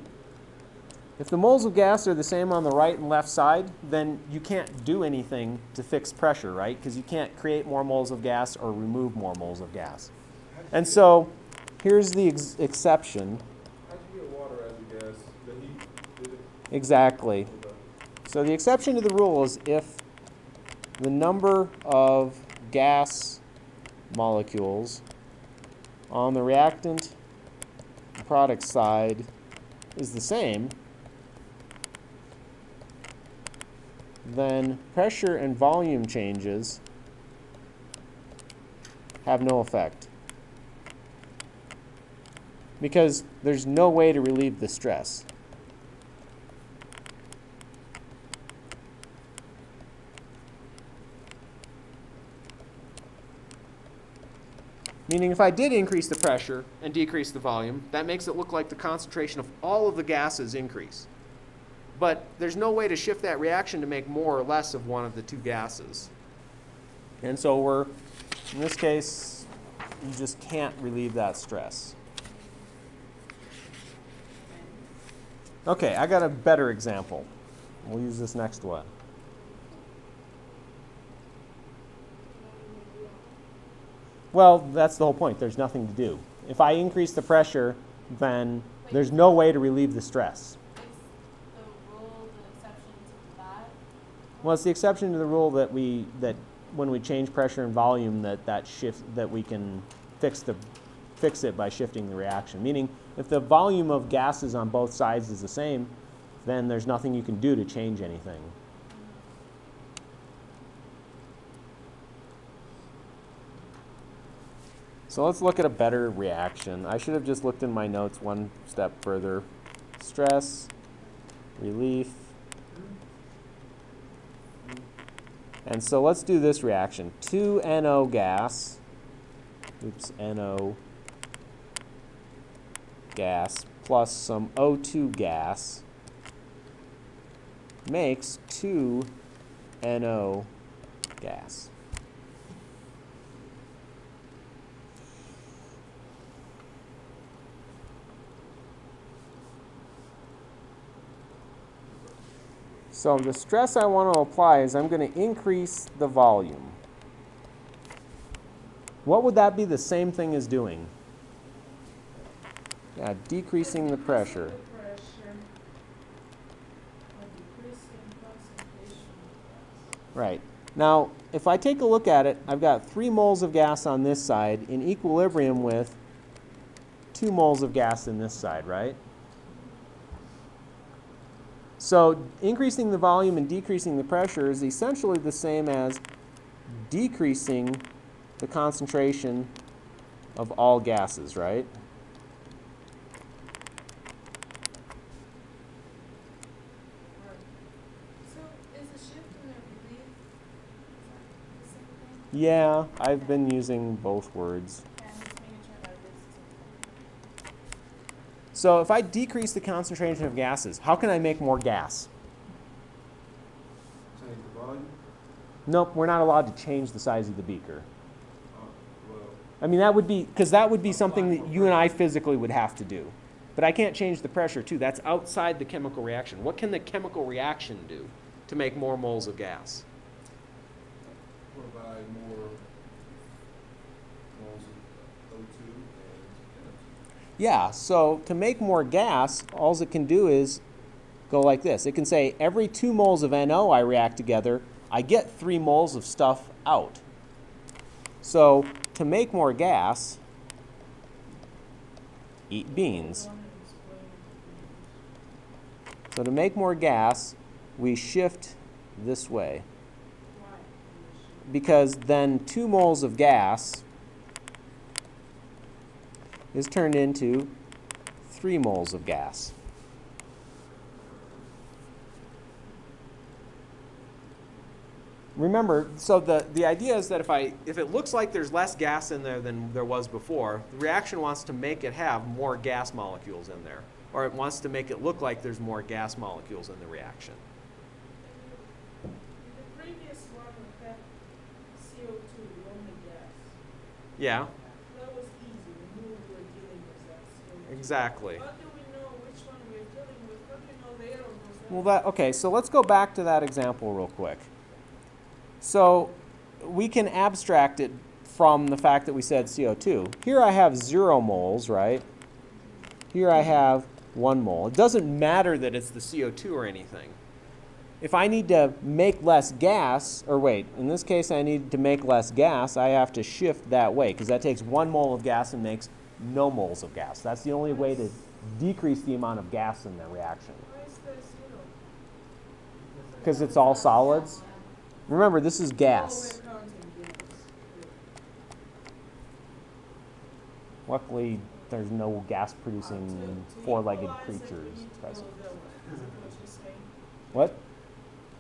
If the moles of gas are the same on the right and left side, then you can't do anything to fix pressure, right? Because you can't create more moles of gas or remove more moles of gas. And so here's the exception. How'd you get water as a gas? The heat did it? Exactly. Okay. So the exception to the rule is if the number of gas molecules on the reactant product side is the same, then pressure and volume changes have no effect, because there's no way to relieve the stress. Meaning if I did increase the pressure and decrease the volume, that makes it look like the concentration of all of the gases increase. But there's no way to shift that reaction to make more or less of one of the 2 gases. And so we're, in this case, you just can't relieve that stress. Okay, I got a better example. We'll use this next one. Well, that's the whole point. There's nothing to do. If I increase the pressure, then there's no way to relieve the stress. Is the rule the exception to that? Well, it's the exception to the rule that when we change pressure and volume, that we can fix it by shifting the reaction. Meaning, if the volume of gases on both sides is the same, then there's nothing you can do to change anything. So let's look at a better reaction. I should have just looked in my notes one step further. Stress, relief. And so let's do this reaction. 2 NO gas, NO gas plus some O2 gas makes 2 NO gas. So the stress I want to apply is I'm going to increase the volume. What would that be the same thing as doing? Yeah, decreasing the pressure. Right. Now, if I take a look at it, I've got 3 moles of gas on this side in equilibrium with 2 moles of gas in this side, right? So increasing the volume and decreasing the pressure is essentially the same as decreasing the concentration of all gases, right? Yeah, I've been using both words. And it's making sure that it's So if I decrease the concentration of gases, how can I make more gas? Change the volume. Nope, we're not allowed to change the size of the beaker. Well, I mean, that would be, because that would be something that you and I physically would have to do. But I can't change the pressure too. That's outside the chemical reaction. What can the chemical reaction do to make more moles of gas? provide more moles of O2 and NO2. Yeah, so to make more gas, all it can do is go like this. It can say every 2 moles of NO I react together, I get 3 moles of stuff out. So to make more gas, eat beans. So to make more gas, we shift this way. Because then 2 moles of gas is turned into 3 moles of gas. Remember, so the idea is that if it looks like there's less gas in there than there was before, the reaction wants to make it have more gas molecules in there. Or it wants to make it look like there's more gas molecules in the reaction. The previous one had CO2, only gas. Yeah, That was easy. We knew we were dealing with that CO2. exactly. How do we know which one we're dealing with? How do we know the error was Well, okay, so let's go back to that example real quick. So we can abstract it from the fact that we said CO2. Here I have 0 moles, right? Here I have 1 mole. It doesn't matter that it's the CO2 or anything. If I need to make less gas, or wait, in this case I need to make less gas, I have to shift that way, because that takes 1 mole of gas and makes no moles of gas. That's the only way to decrease the amount of gas in the reaction. Why is there 0? Because it's all solids. Remember, this is Oh, gas. we're counting gas. Luckily, there's no gas-producing four-legged creatures present. What?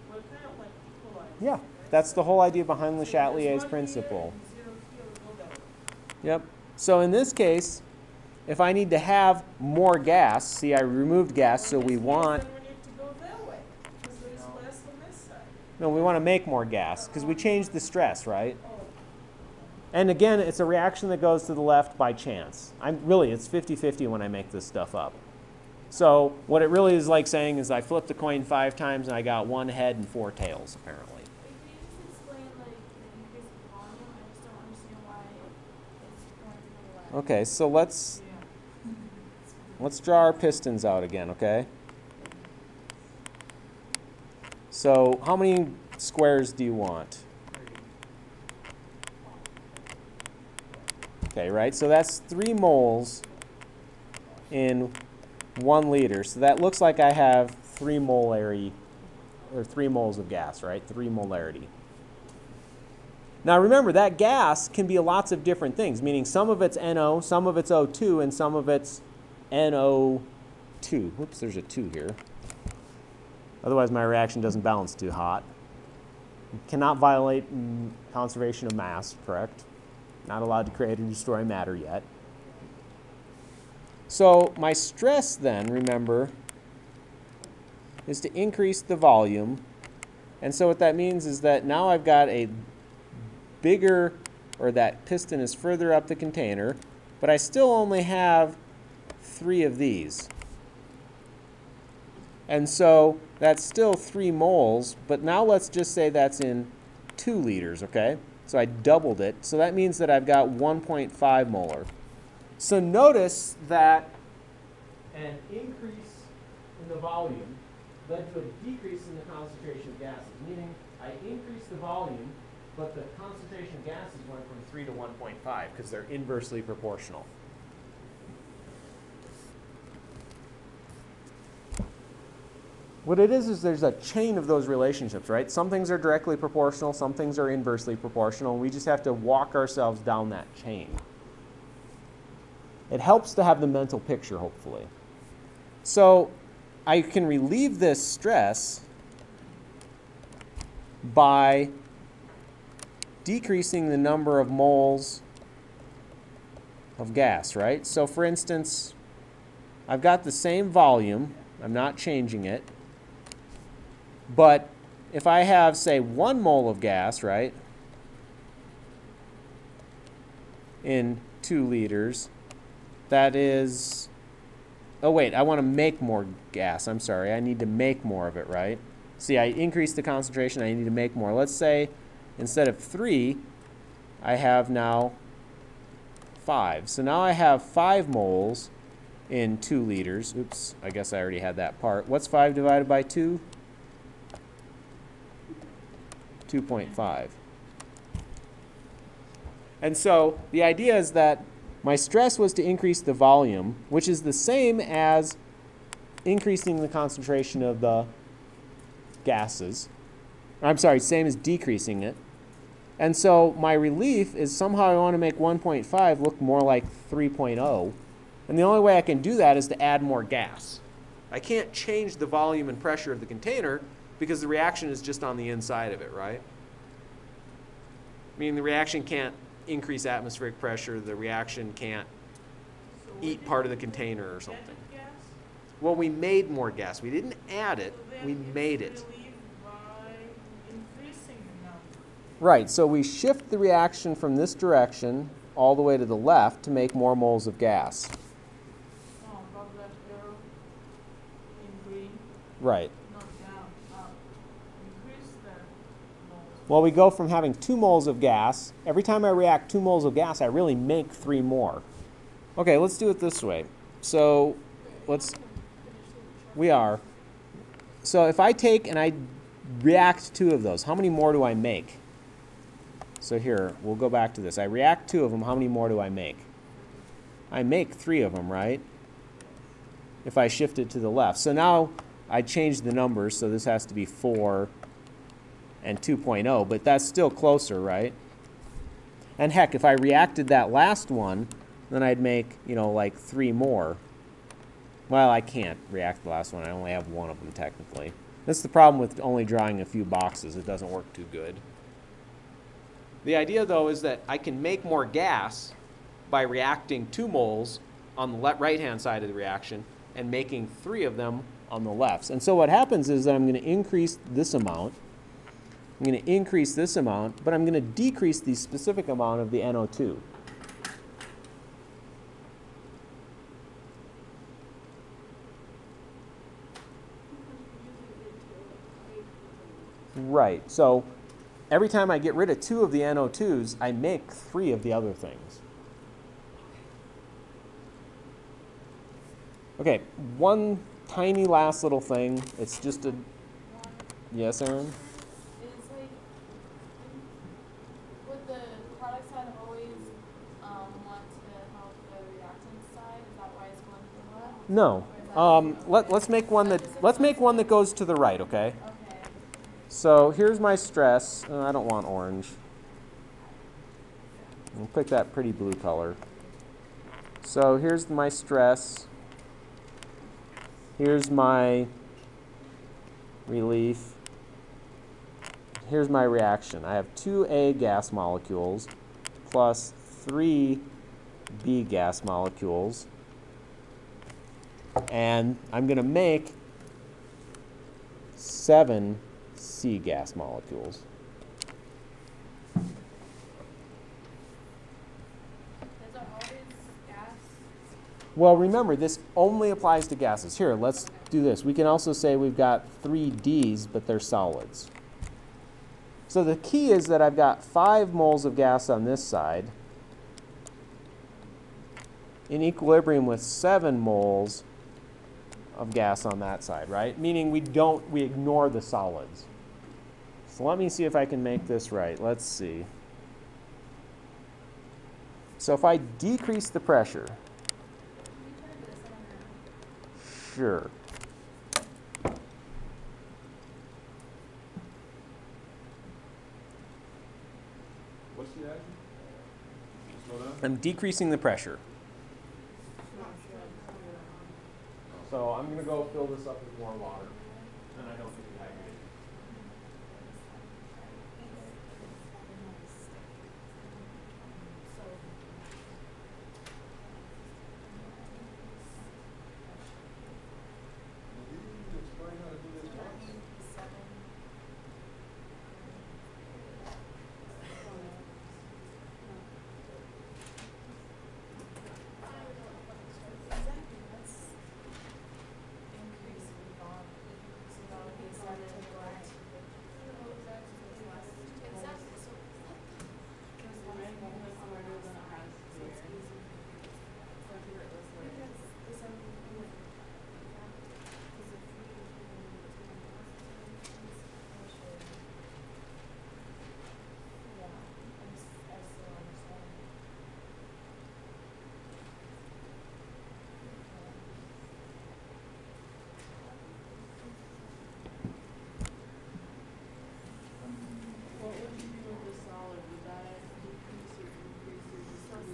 We're kind of like equalized. Yeah, right? that's the whole idea behind Le So there's Chatelier's 1 here principle. and 0 here, we go that way. Yep. So in this case, if I need to have more gas, see, I removed gas, so we This means want, that we need to go that way, because there is less on this side. no, we want to make more gas, because we changed the stress, right? Oh, And again, it's a reaction that goes to the left by chance. It's 50-50 when I make this stuff up. So what it really is like saying is I flipped the coin 5 times and I got 1 head and 4 tails, apparently. Can you just explain like the increase in volume? I just don't understand why it's going to the left. Okay, so let's draw our pistons out again, okay? So how many squares do you want? Okay, right? So that's 3 moles in 1 liter. So that looks like I have 3 molarity, or 3 moles of gas, right? 3 molarity. Now remember, that gas can be lots of different things, meaning some of it's NO, some of it's O2, and some of it's NO2. Whoops, there's a 2 here. Otherwise my reaction doesn't balance too hot. Cannot violate conservation of mass, correct? Not allowed to create or destroy matter yet. So my stress then, remember, is to increase the volume. And so what that means is that now I've got a bigger, or that piston is further up the container, but I still only have 3 of these. And so that's still 3 moles, but now let's just say that's in 2 liters, okay? So I doubled it, so that means that I've got 1.5 molar. So notice that an increase in the volume led to a decrease in the concentration of gases, meaning I increased the volume, but the concentration of gases went from 3 to 1.5 because they're inversely proportional. What it is there's a chain of those relationships, right? Some things are directly proportional, some things are inversely proportional, and we just have to walk ourselves down that chain. It helps to have the mental picture, hopefully. So I can relieve this stress by decreasing the number of moles of gas, right? So for instance, I've got the same volume, I'm not changing it, but if I have, say, 1 mole of gas, right, in 2 liters, that is, oh wait, I want to make more gas, I'm sorry, I need to make more of it, right? See, I increased the concentration, I need to make more. Let's say instead of 3, I have now 5. So now I have 5 moles in 2 liters. Oops, I guess I already had that part. What's 5 divided by 2? 2.5. And so the idea is that my stress was to increase the volume, which is the same as increasing the concentration of the gases. I'm sorry, same as decreasing it. And so my relief is somehow I want to make 1.5 look more like 3.0. And the only way I can do that is to add more gas. I can't change the volume and pressure of the container because the reaction is just on the inside of it, right? I mean, the reaction can't increase atmospheric pressure. The reaction can't eat part of the container or something. Gas? Well, we made more gas. We didn't add it, we made it. Relieved by increasing the number. Right, so we shift the reaction from this direction all the way to the left to make more moles of gas. Oh, above that arrow in green, Right. not down, up. Increase that moles. Well, we go from having 2 moles of gas. Every time I react 2 moles of gas, I really make 3 more. Okay, let's do it this way. So we are. So if I take and I react 2 of those, how many more do I make? So here, we'll go back to this. I react 2 of them, how many more do I make? I make 3 of them, right? If I shift it to the left. So now I changed the numbers, so this has to be 4 and 2.0, but that's still closer, right? And heck, if I reacted that last one, then I'd make, you know, like 3 more. Well, I can't react the last one. I only have 1 of them technically. That's the problem with only drawing a few boxes. It doesn't work too good. The idea, though, is that I can make more gas by reacting 2 moles on the right-hand side of the reaction and making 3 of them on the left. And so what happens is that I'm going to increase this amount. I'm going to increase this amount, but I'm going to decrease the specific amount of the NO2. Right. So every time I get rid of 2 of the NO2s, I make 3 of the other things. Okay, one tiny last little thing. It's just a... Yes, Aaron? It's like, would the product side always want to help the reactant side? Is that why it's going to the left? No. Let's make one that goes to the right, okay? Okay. So here's my stress. I don't want orange. We'll pick that pretty blue color. So here's my stress. Here's my relief. Here's my reaction. I have 2 A gas molecules plus 3 B gas molecules. And I'm going to make 7 C gas molecules. Those are always gas. Well, remember, this only applies to gases. Here, let's do this. We can also say we've got 3 Ds, but they're solids. So the key is that I've got 5 moles of gas on this side in equilibrium with 7 moles of gas on that side, right? Meaning we ignore the solids. So let me see if I can make this right. Let's see. So if I decrease the pressure, sure. What's she asking? Slow down? I'm decreasing the pressure. So I'm going to go fill this up with more water, and I don't get dehydrated.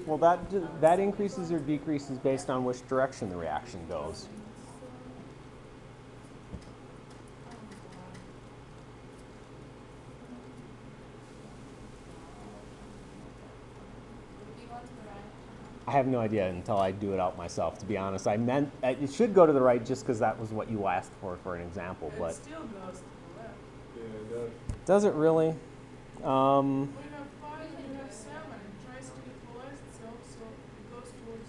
Well, that increases or decreases based on which direction the reaction goes. Do you go to the right? I have no idea until I do it out myself, to be honest. I meant it should go to the right just because that was what you asked for an example, It but still goes to the left. Yeah, it does. does it really? We have 5 and we have 7. It tries to get the west, so it goes towards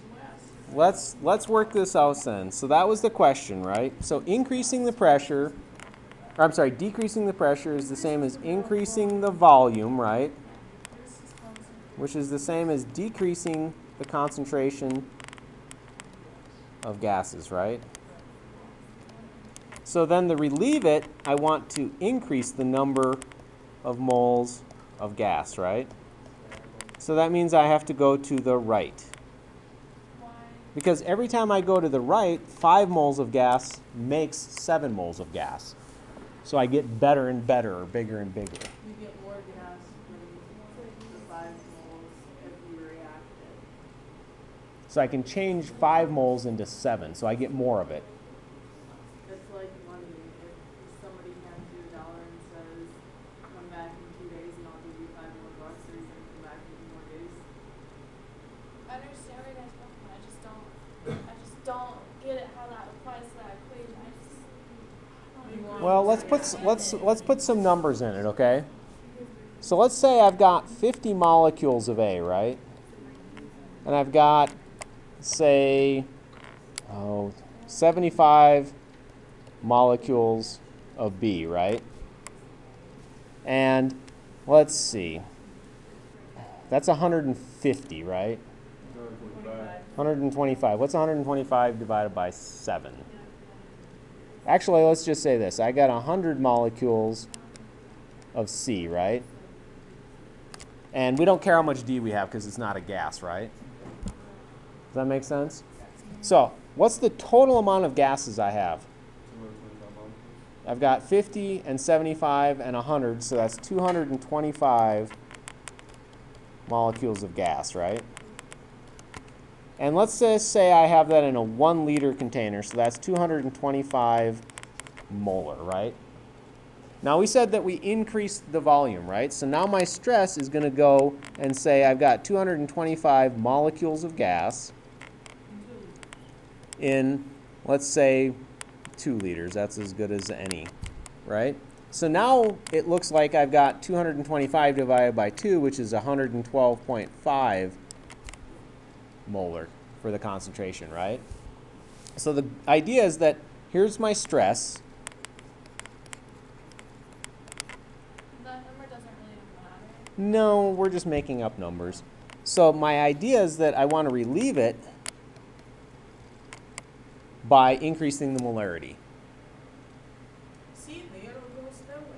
west. Let's work this out then. So that was the question, right? So increasing the pressure, or I'm sorry, decreasing the pressure is the same as increasing the volume, right? This is constant. Which is the same as decreasing the concentration of gases, right? So then to relieve it, I want to increase the number of moles of gas, right? So that means I have to go to the right. Why? Because every time I go to the right, 5 moles of gas makes 7 moles of gas. So I get better and better, or bigger and bigger. You get more gas from the 5 moles if you react it. So I can change 5 moles into 7, so I get more of it. It's like money. If somebody hands you $1 and says, come back in 2 days and I'll give you $5 more, are you going to come back in 2 more days? I understand where you guys come from. I just don't get it how that applies to that equation. I just You want Well, let's put some numbers in it, okay? So let's say I've got 50 molecules of A, right? And I've got, say, 75 molecules of B, right? And let's see. That's 150, right? 125. What's 125 divided by 7? Actually, let's just say this. I got 100 molecules of C, right? And we don't care how much D we have because it's not a gas, right? Does that make sense? So, what's the total amount of gases I have? 225 molecules. I've got 50 and 75 and 100, so that's 225 molecules of gas, right? And let's just say I have that in a 1 liter container, so that's 225 molar, right? Now we said that we increased the volume, right? So now my stress is going to go and say I've got 225 molecules of gas in, let's say, 2 liters. That's as good as any, right? So now it looks like I've got 225 divided by 2, which is 112.5 molar for the concentration, right? So the idea is that here's my stress. that number doesn't really matter. No, we're just making up numbers. So my idea is that I want to relieve it by increasing the molarity. See, the arrow goes that way.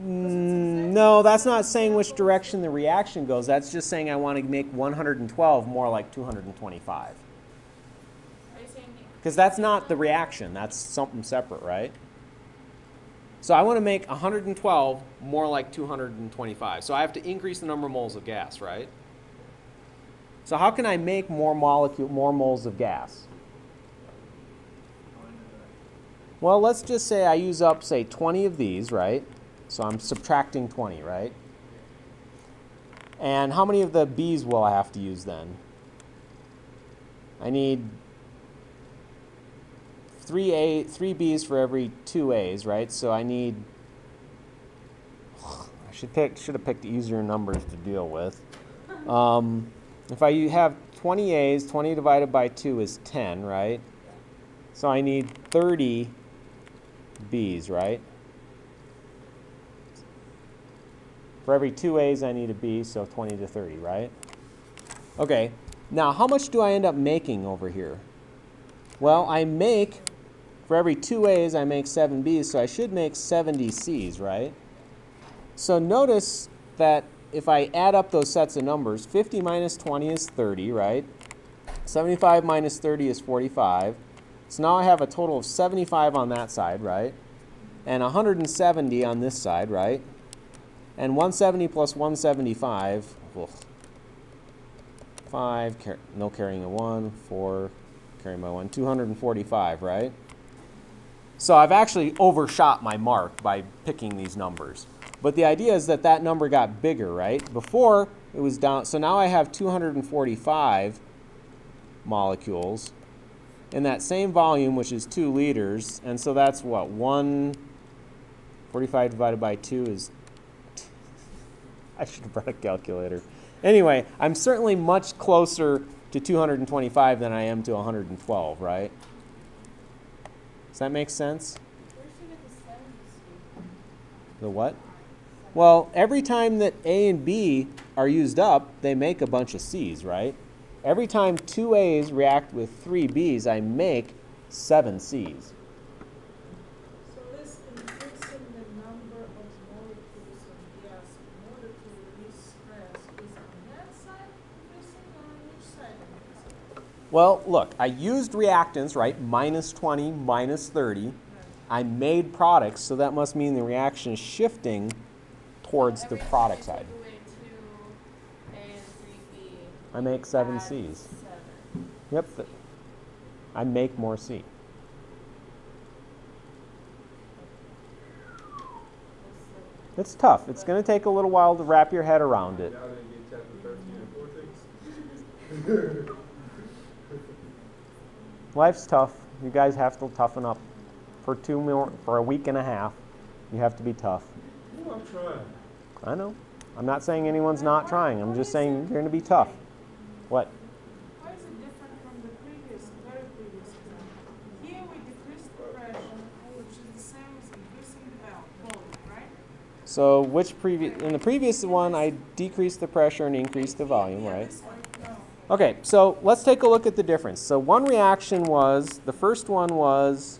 No, that's not saying which direction the reaction goes. That's just saying I want to make 112 more like 225. Are you saying Because that's not the reaction. That's something separate, right? So I want to make 112 more like 225. So I have to increase the number of moles of gas, right? So how can I make more moles of gas? Well, let's just say I use up, say, 20 of these, right? So I'm subtracting 20, right? And how many of the B's will I have to use then? I need 3 B's for every 2 A's, right? So I need, I should have picked easier numbers to deal with. If I have 20 A's, 20 divided by 2 is 10, right? So I need 30 B's, right? For every 2 A's, I need a B, so 20 to 30, right? Okay, now how much do I end up making over here? Well, I make, for every 2 A's, I make 7 B's, so I should make 70 C's, right? So notice that if I add up those sets of numbers, 50 minus 20 is 30, right? 75 minus 30 is 45. So now I have a total of 75 on that side, right? And 170 on this side, right? And 170 plus 175, ugh. 5, no carrying a 1, 4, carrying my 1, 245, right? So I've actually overshot my mark by picking these numbers. But the idea is that that number got bigger, right? Before it was down, so now I have 245 molecules in that same volume, which is 2 liters, and so that's what, 145 divided by 2 is, I should have brought a calculator. Anyway, I'm certainly much closer to 225 than I am to 112, right? Does that make sense? Where should get the 70? The what? Well, every time that A and B are used up, they make a bunch of C's, right? Every time 2 A's react with 3 B's, I make 7 C's. So this increasing the number of molecules of gas in order to release stress is on that side increasing or on which side increasing? Well, look, I used reactants, right? Minus 20, minus 30. I made products, so that must mean the reaction is shifting towards the product side. Every time you take away 2 A and 3 B, I make 7 add C's. 7. Yep, I make more C. It's tough. It's going to take a little while to wrap your head around it. Y'all didn't get chapter 13 and 14? Life's tough. You guys have to toughen up. For a week and a half, you have to be tough. Ooh, I'm trying. I know. I'm not saying anyone's not trying. I'm just saying you're going to be tough. What? Why is it different from the previous, very previous example? Here we decrease the pressure, which is the same as increasing the volume, right? So in the previous one, I decreased the pressure and increased the volume, Yeah, right? this one, no. Okay, so let's take a look at the difference. So one reaction was, the first one was,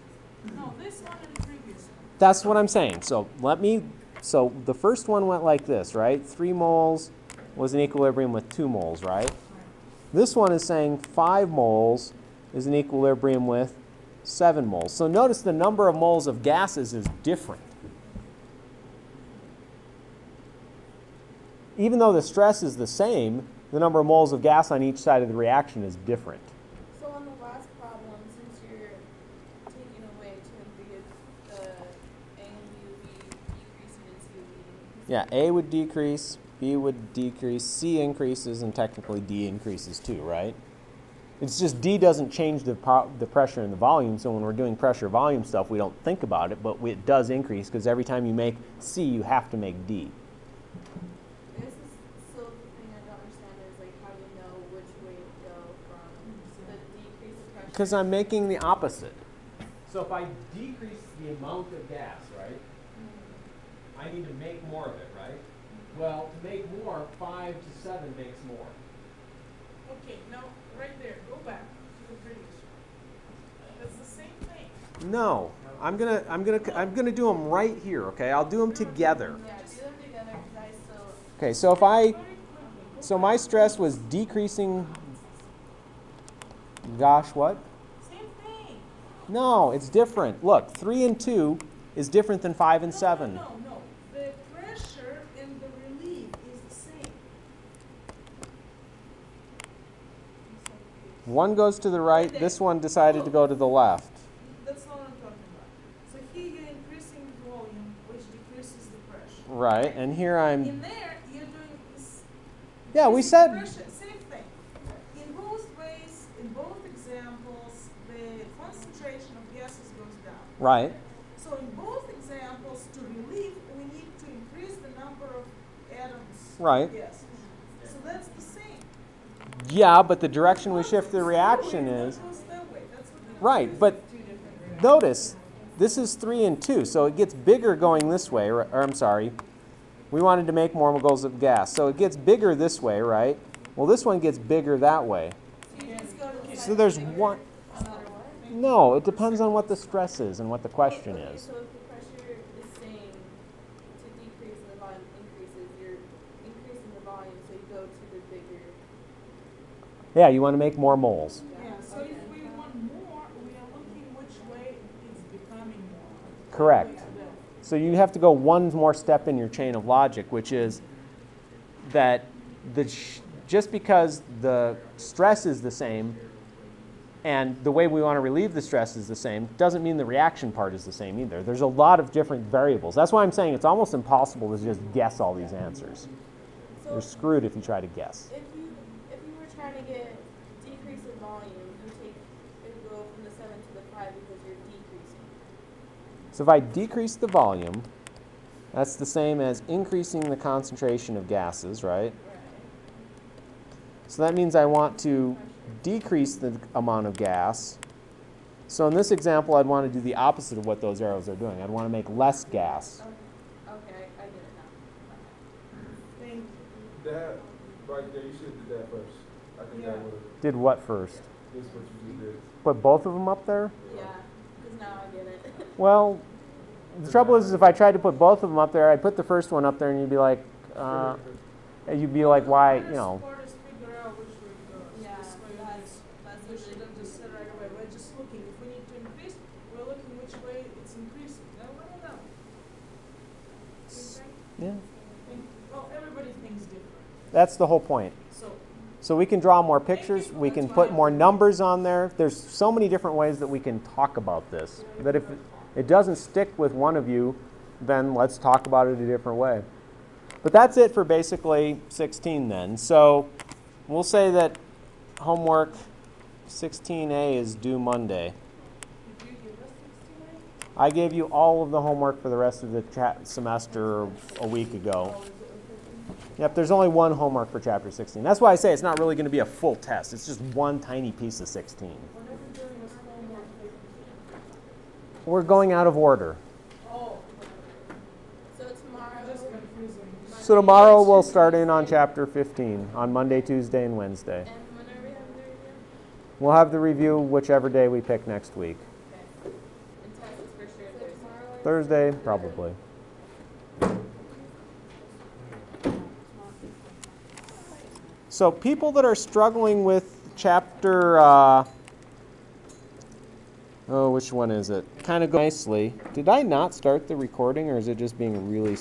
No, this one and the previous one. that's what I'm saying. So so the first one went like this, right? 3 moles was in equilibrium with 2 moles, right? This one is saying 5 moles is in equilibrium with 7 moles. So notice the number of moles of gases is different. Even though the stress is the same, the number of moles of gas on each side of the reaction is different. So on the last problem, since you're taking away 2 and 3, the A and B would be decreasing and C would be increasing. Yeah, A would decrease, B would decrease, C increases, and technically D increases too, right? It's just D doesn't change the pressure and the volume, so when we're doing pressure volume stuff, we don't think about it, but it does increase because every time you make C, you have to make D. This is still the thing I don't understand is like how you know which way to go from the decrease of pressure. Because I'm making the opposite. So if I decrease the amount of gas, right, I need to make more of it, right? Well, to make more, 5 to 7 makes more. Okay, now, right there, go back to the previous one. That's the same thing. No, I'm gonna do them right here. Okay, I'll do them together. Yeah, do them together because I still. Okay, so if so my stress was decreasing. Gosh, what? Same thing. No, it's different. Look, 3 and 2 is different than 5 and 7. No. The pressure and the relief is the same. One goes to the right. This one decided to go to the left. That's not what I'm talking about. So here you're increasing the volume, which decreases the pressure. Right, and here I'm. In there, you're doing this. Yeah, we decreasing said. pressure, same thing. In both ways, in both examples, the concentration of gases goes down. Right. So in both examples, to relieve, we need to increase the number of atoms. Right. Yes. So that's the same. Yeah, but the direction we shift the reaction is. One goes that way. That's what the Right, but notice, this is 3 and 2, so it gets bigger going this way, or I'm sorry, we wanted to make more moles of gas, so it gets bigger this way, right? Well, this one gets bigger that way. So you just go to the So side there's bigger one, no matter what? no, it depends on what the stress is and what the question Okay, is. so if the pressure is same to decrease and the volume increases, you're increasing the volume, so you go to the bigger. Yeah, you want to make more moles. Yeah, so if we want more, we are looking which way it's becoming more. Correct. All the way to that. So you have to go one more step in your chain of logic, which is that just because the stress is the same and the way we want to relieve the stress is the same, doesn't mean the reaction part is the same either. There's a lot of different variables. That's why I'm saying it's almost impossible to just guess all these answers. So You're screwed if you try to guess. if you were trying to get decrease in volume, it would go from the 7 to the 5 because you're decreasing. So if I decrease the volume, that's the same as increasing the concentration of gases, right? Right. So that means I want to decrease the amount of gas. So in this example, I'd want to do the opposite of what those arrows are doing. I'd want to make less gas. Okay, I get it now. Thank you. That, right there, you should have did that first. I think Yeah. that would have, Did what first? this is what you just did. Put both of them up there? Yeah, because now I get it. Well, the trouble is if I tried to put both of them up there, I'd put the first one up there and you'd be like, why, Hardest part is figure out which way it goes. Yeah, This way it is. that's We usually shouldn't just say right away, we're just looking, if we need to increase, we're looking which way it's increasing, now let it know. Okay? Yeah. Well, everybody thinks different, That's the whole point. so, So we can draw more pictures, we can put more numbers on there. There's so many different ways that we can talk about this, that if it doesn't stick with one of you, then let's talk about it a different way. But that's it for basically 16 then. So we'll say that homework 16A is due Monday. did you give us 16? I gave you all of the homework for the rest of the semester a week ago. Or is it okay? Yep, there's only one homework for chapter 16. That's why I say it's not really going to be a full test. It's just one tiny piece of 16. We're never doing this homework. We're going out of order. Oh, So tomorrow. just confusing. So tomorrow we'll start in on chapter 15 on Monday, Tuesday, and Wednesday. And when are we having the review? We'll have the review whichever day we pick next week. Okay. And test is for sure Thursday. Thursday, probably. So people that are struggling with chapter, which one is it? Kind of go nicely. Did I not start the recording or is it just being really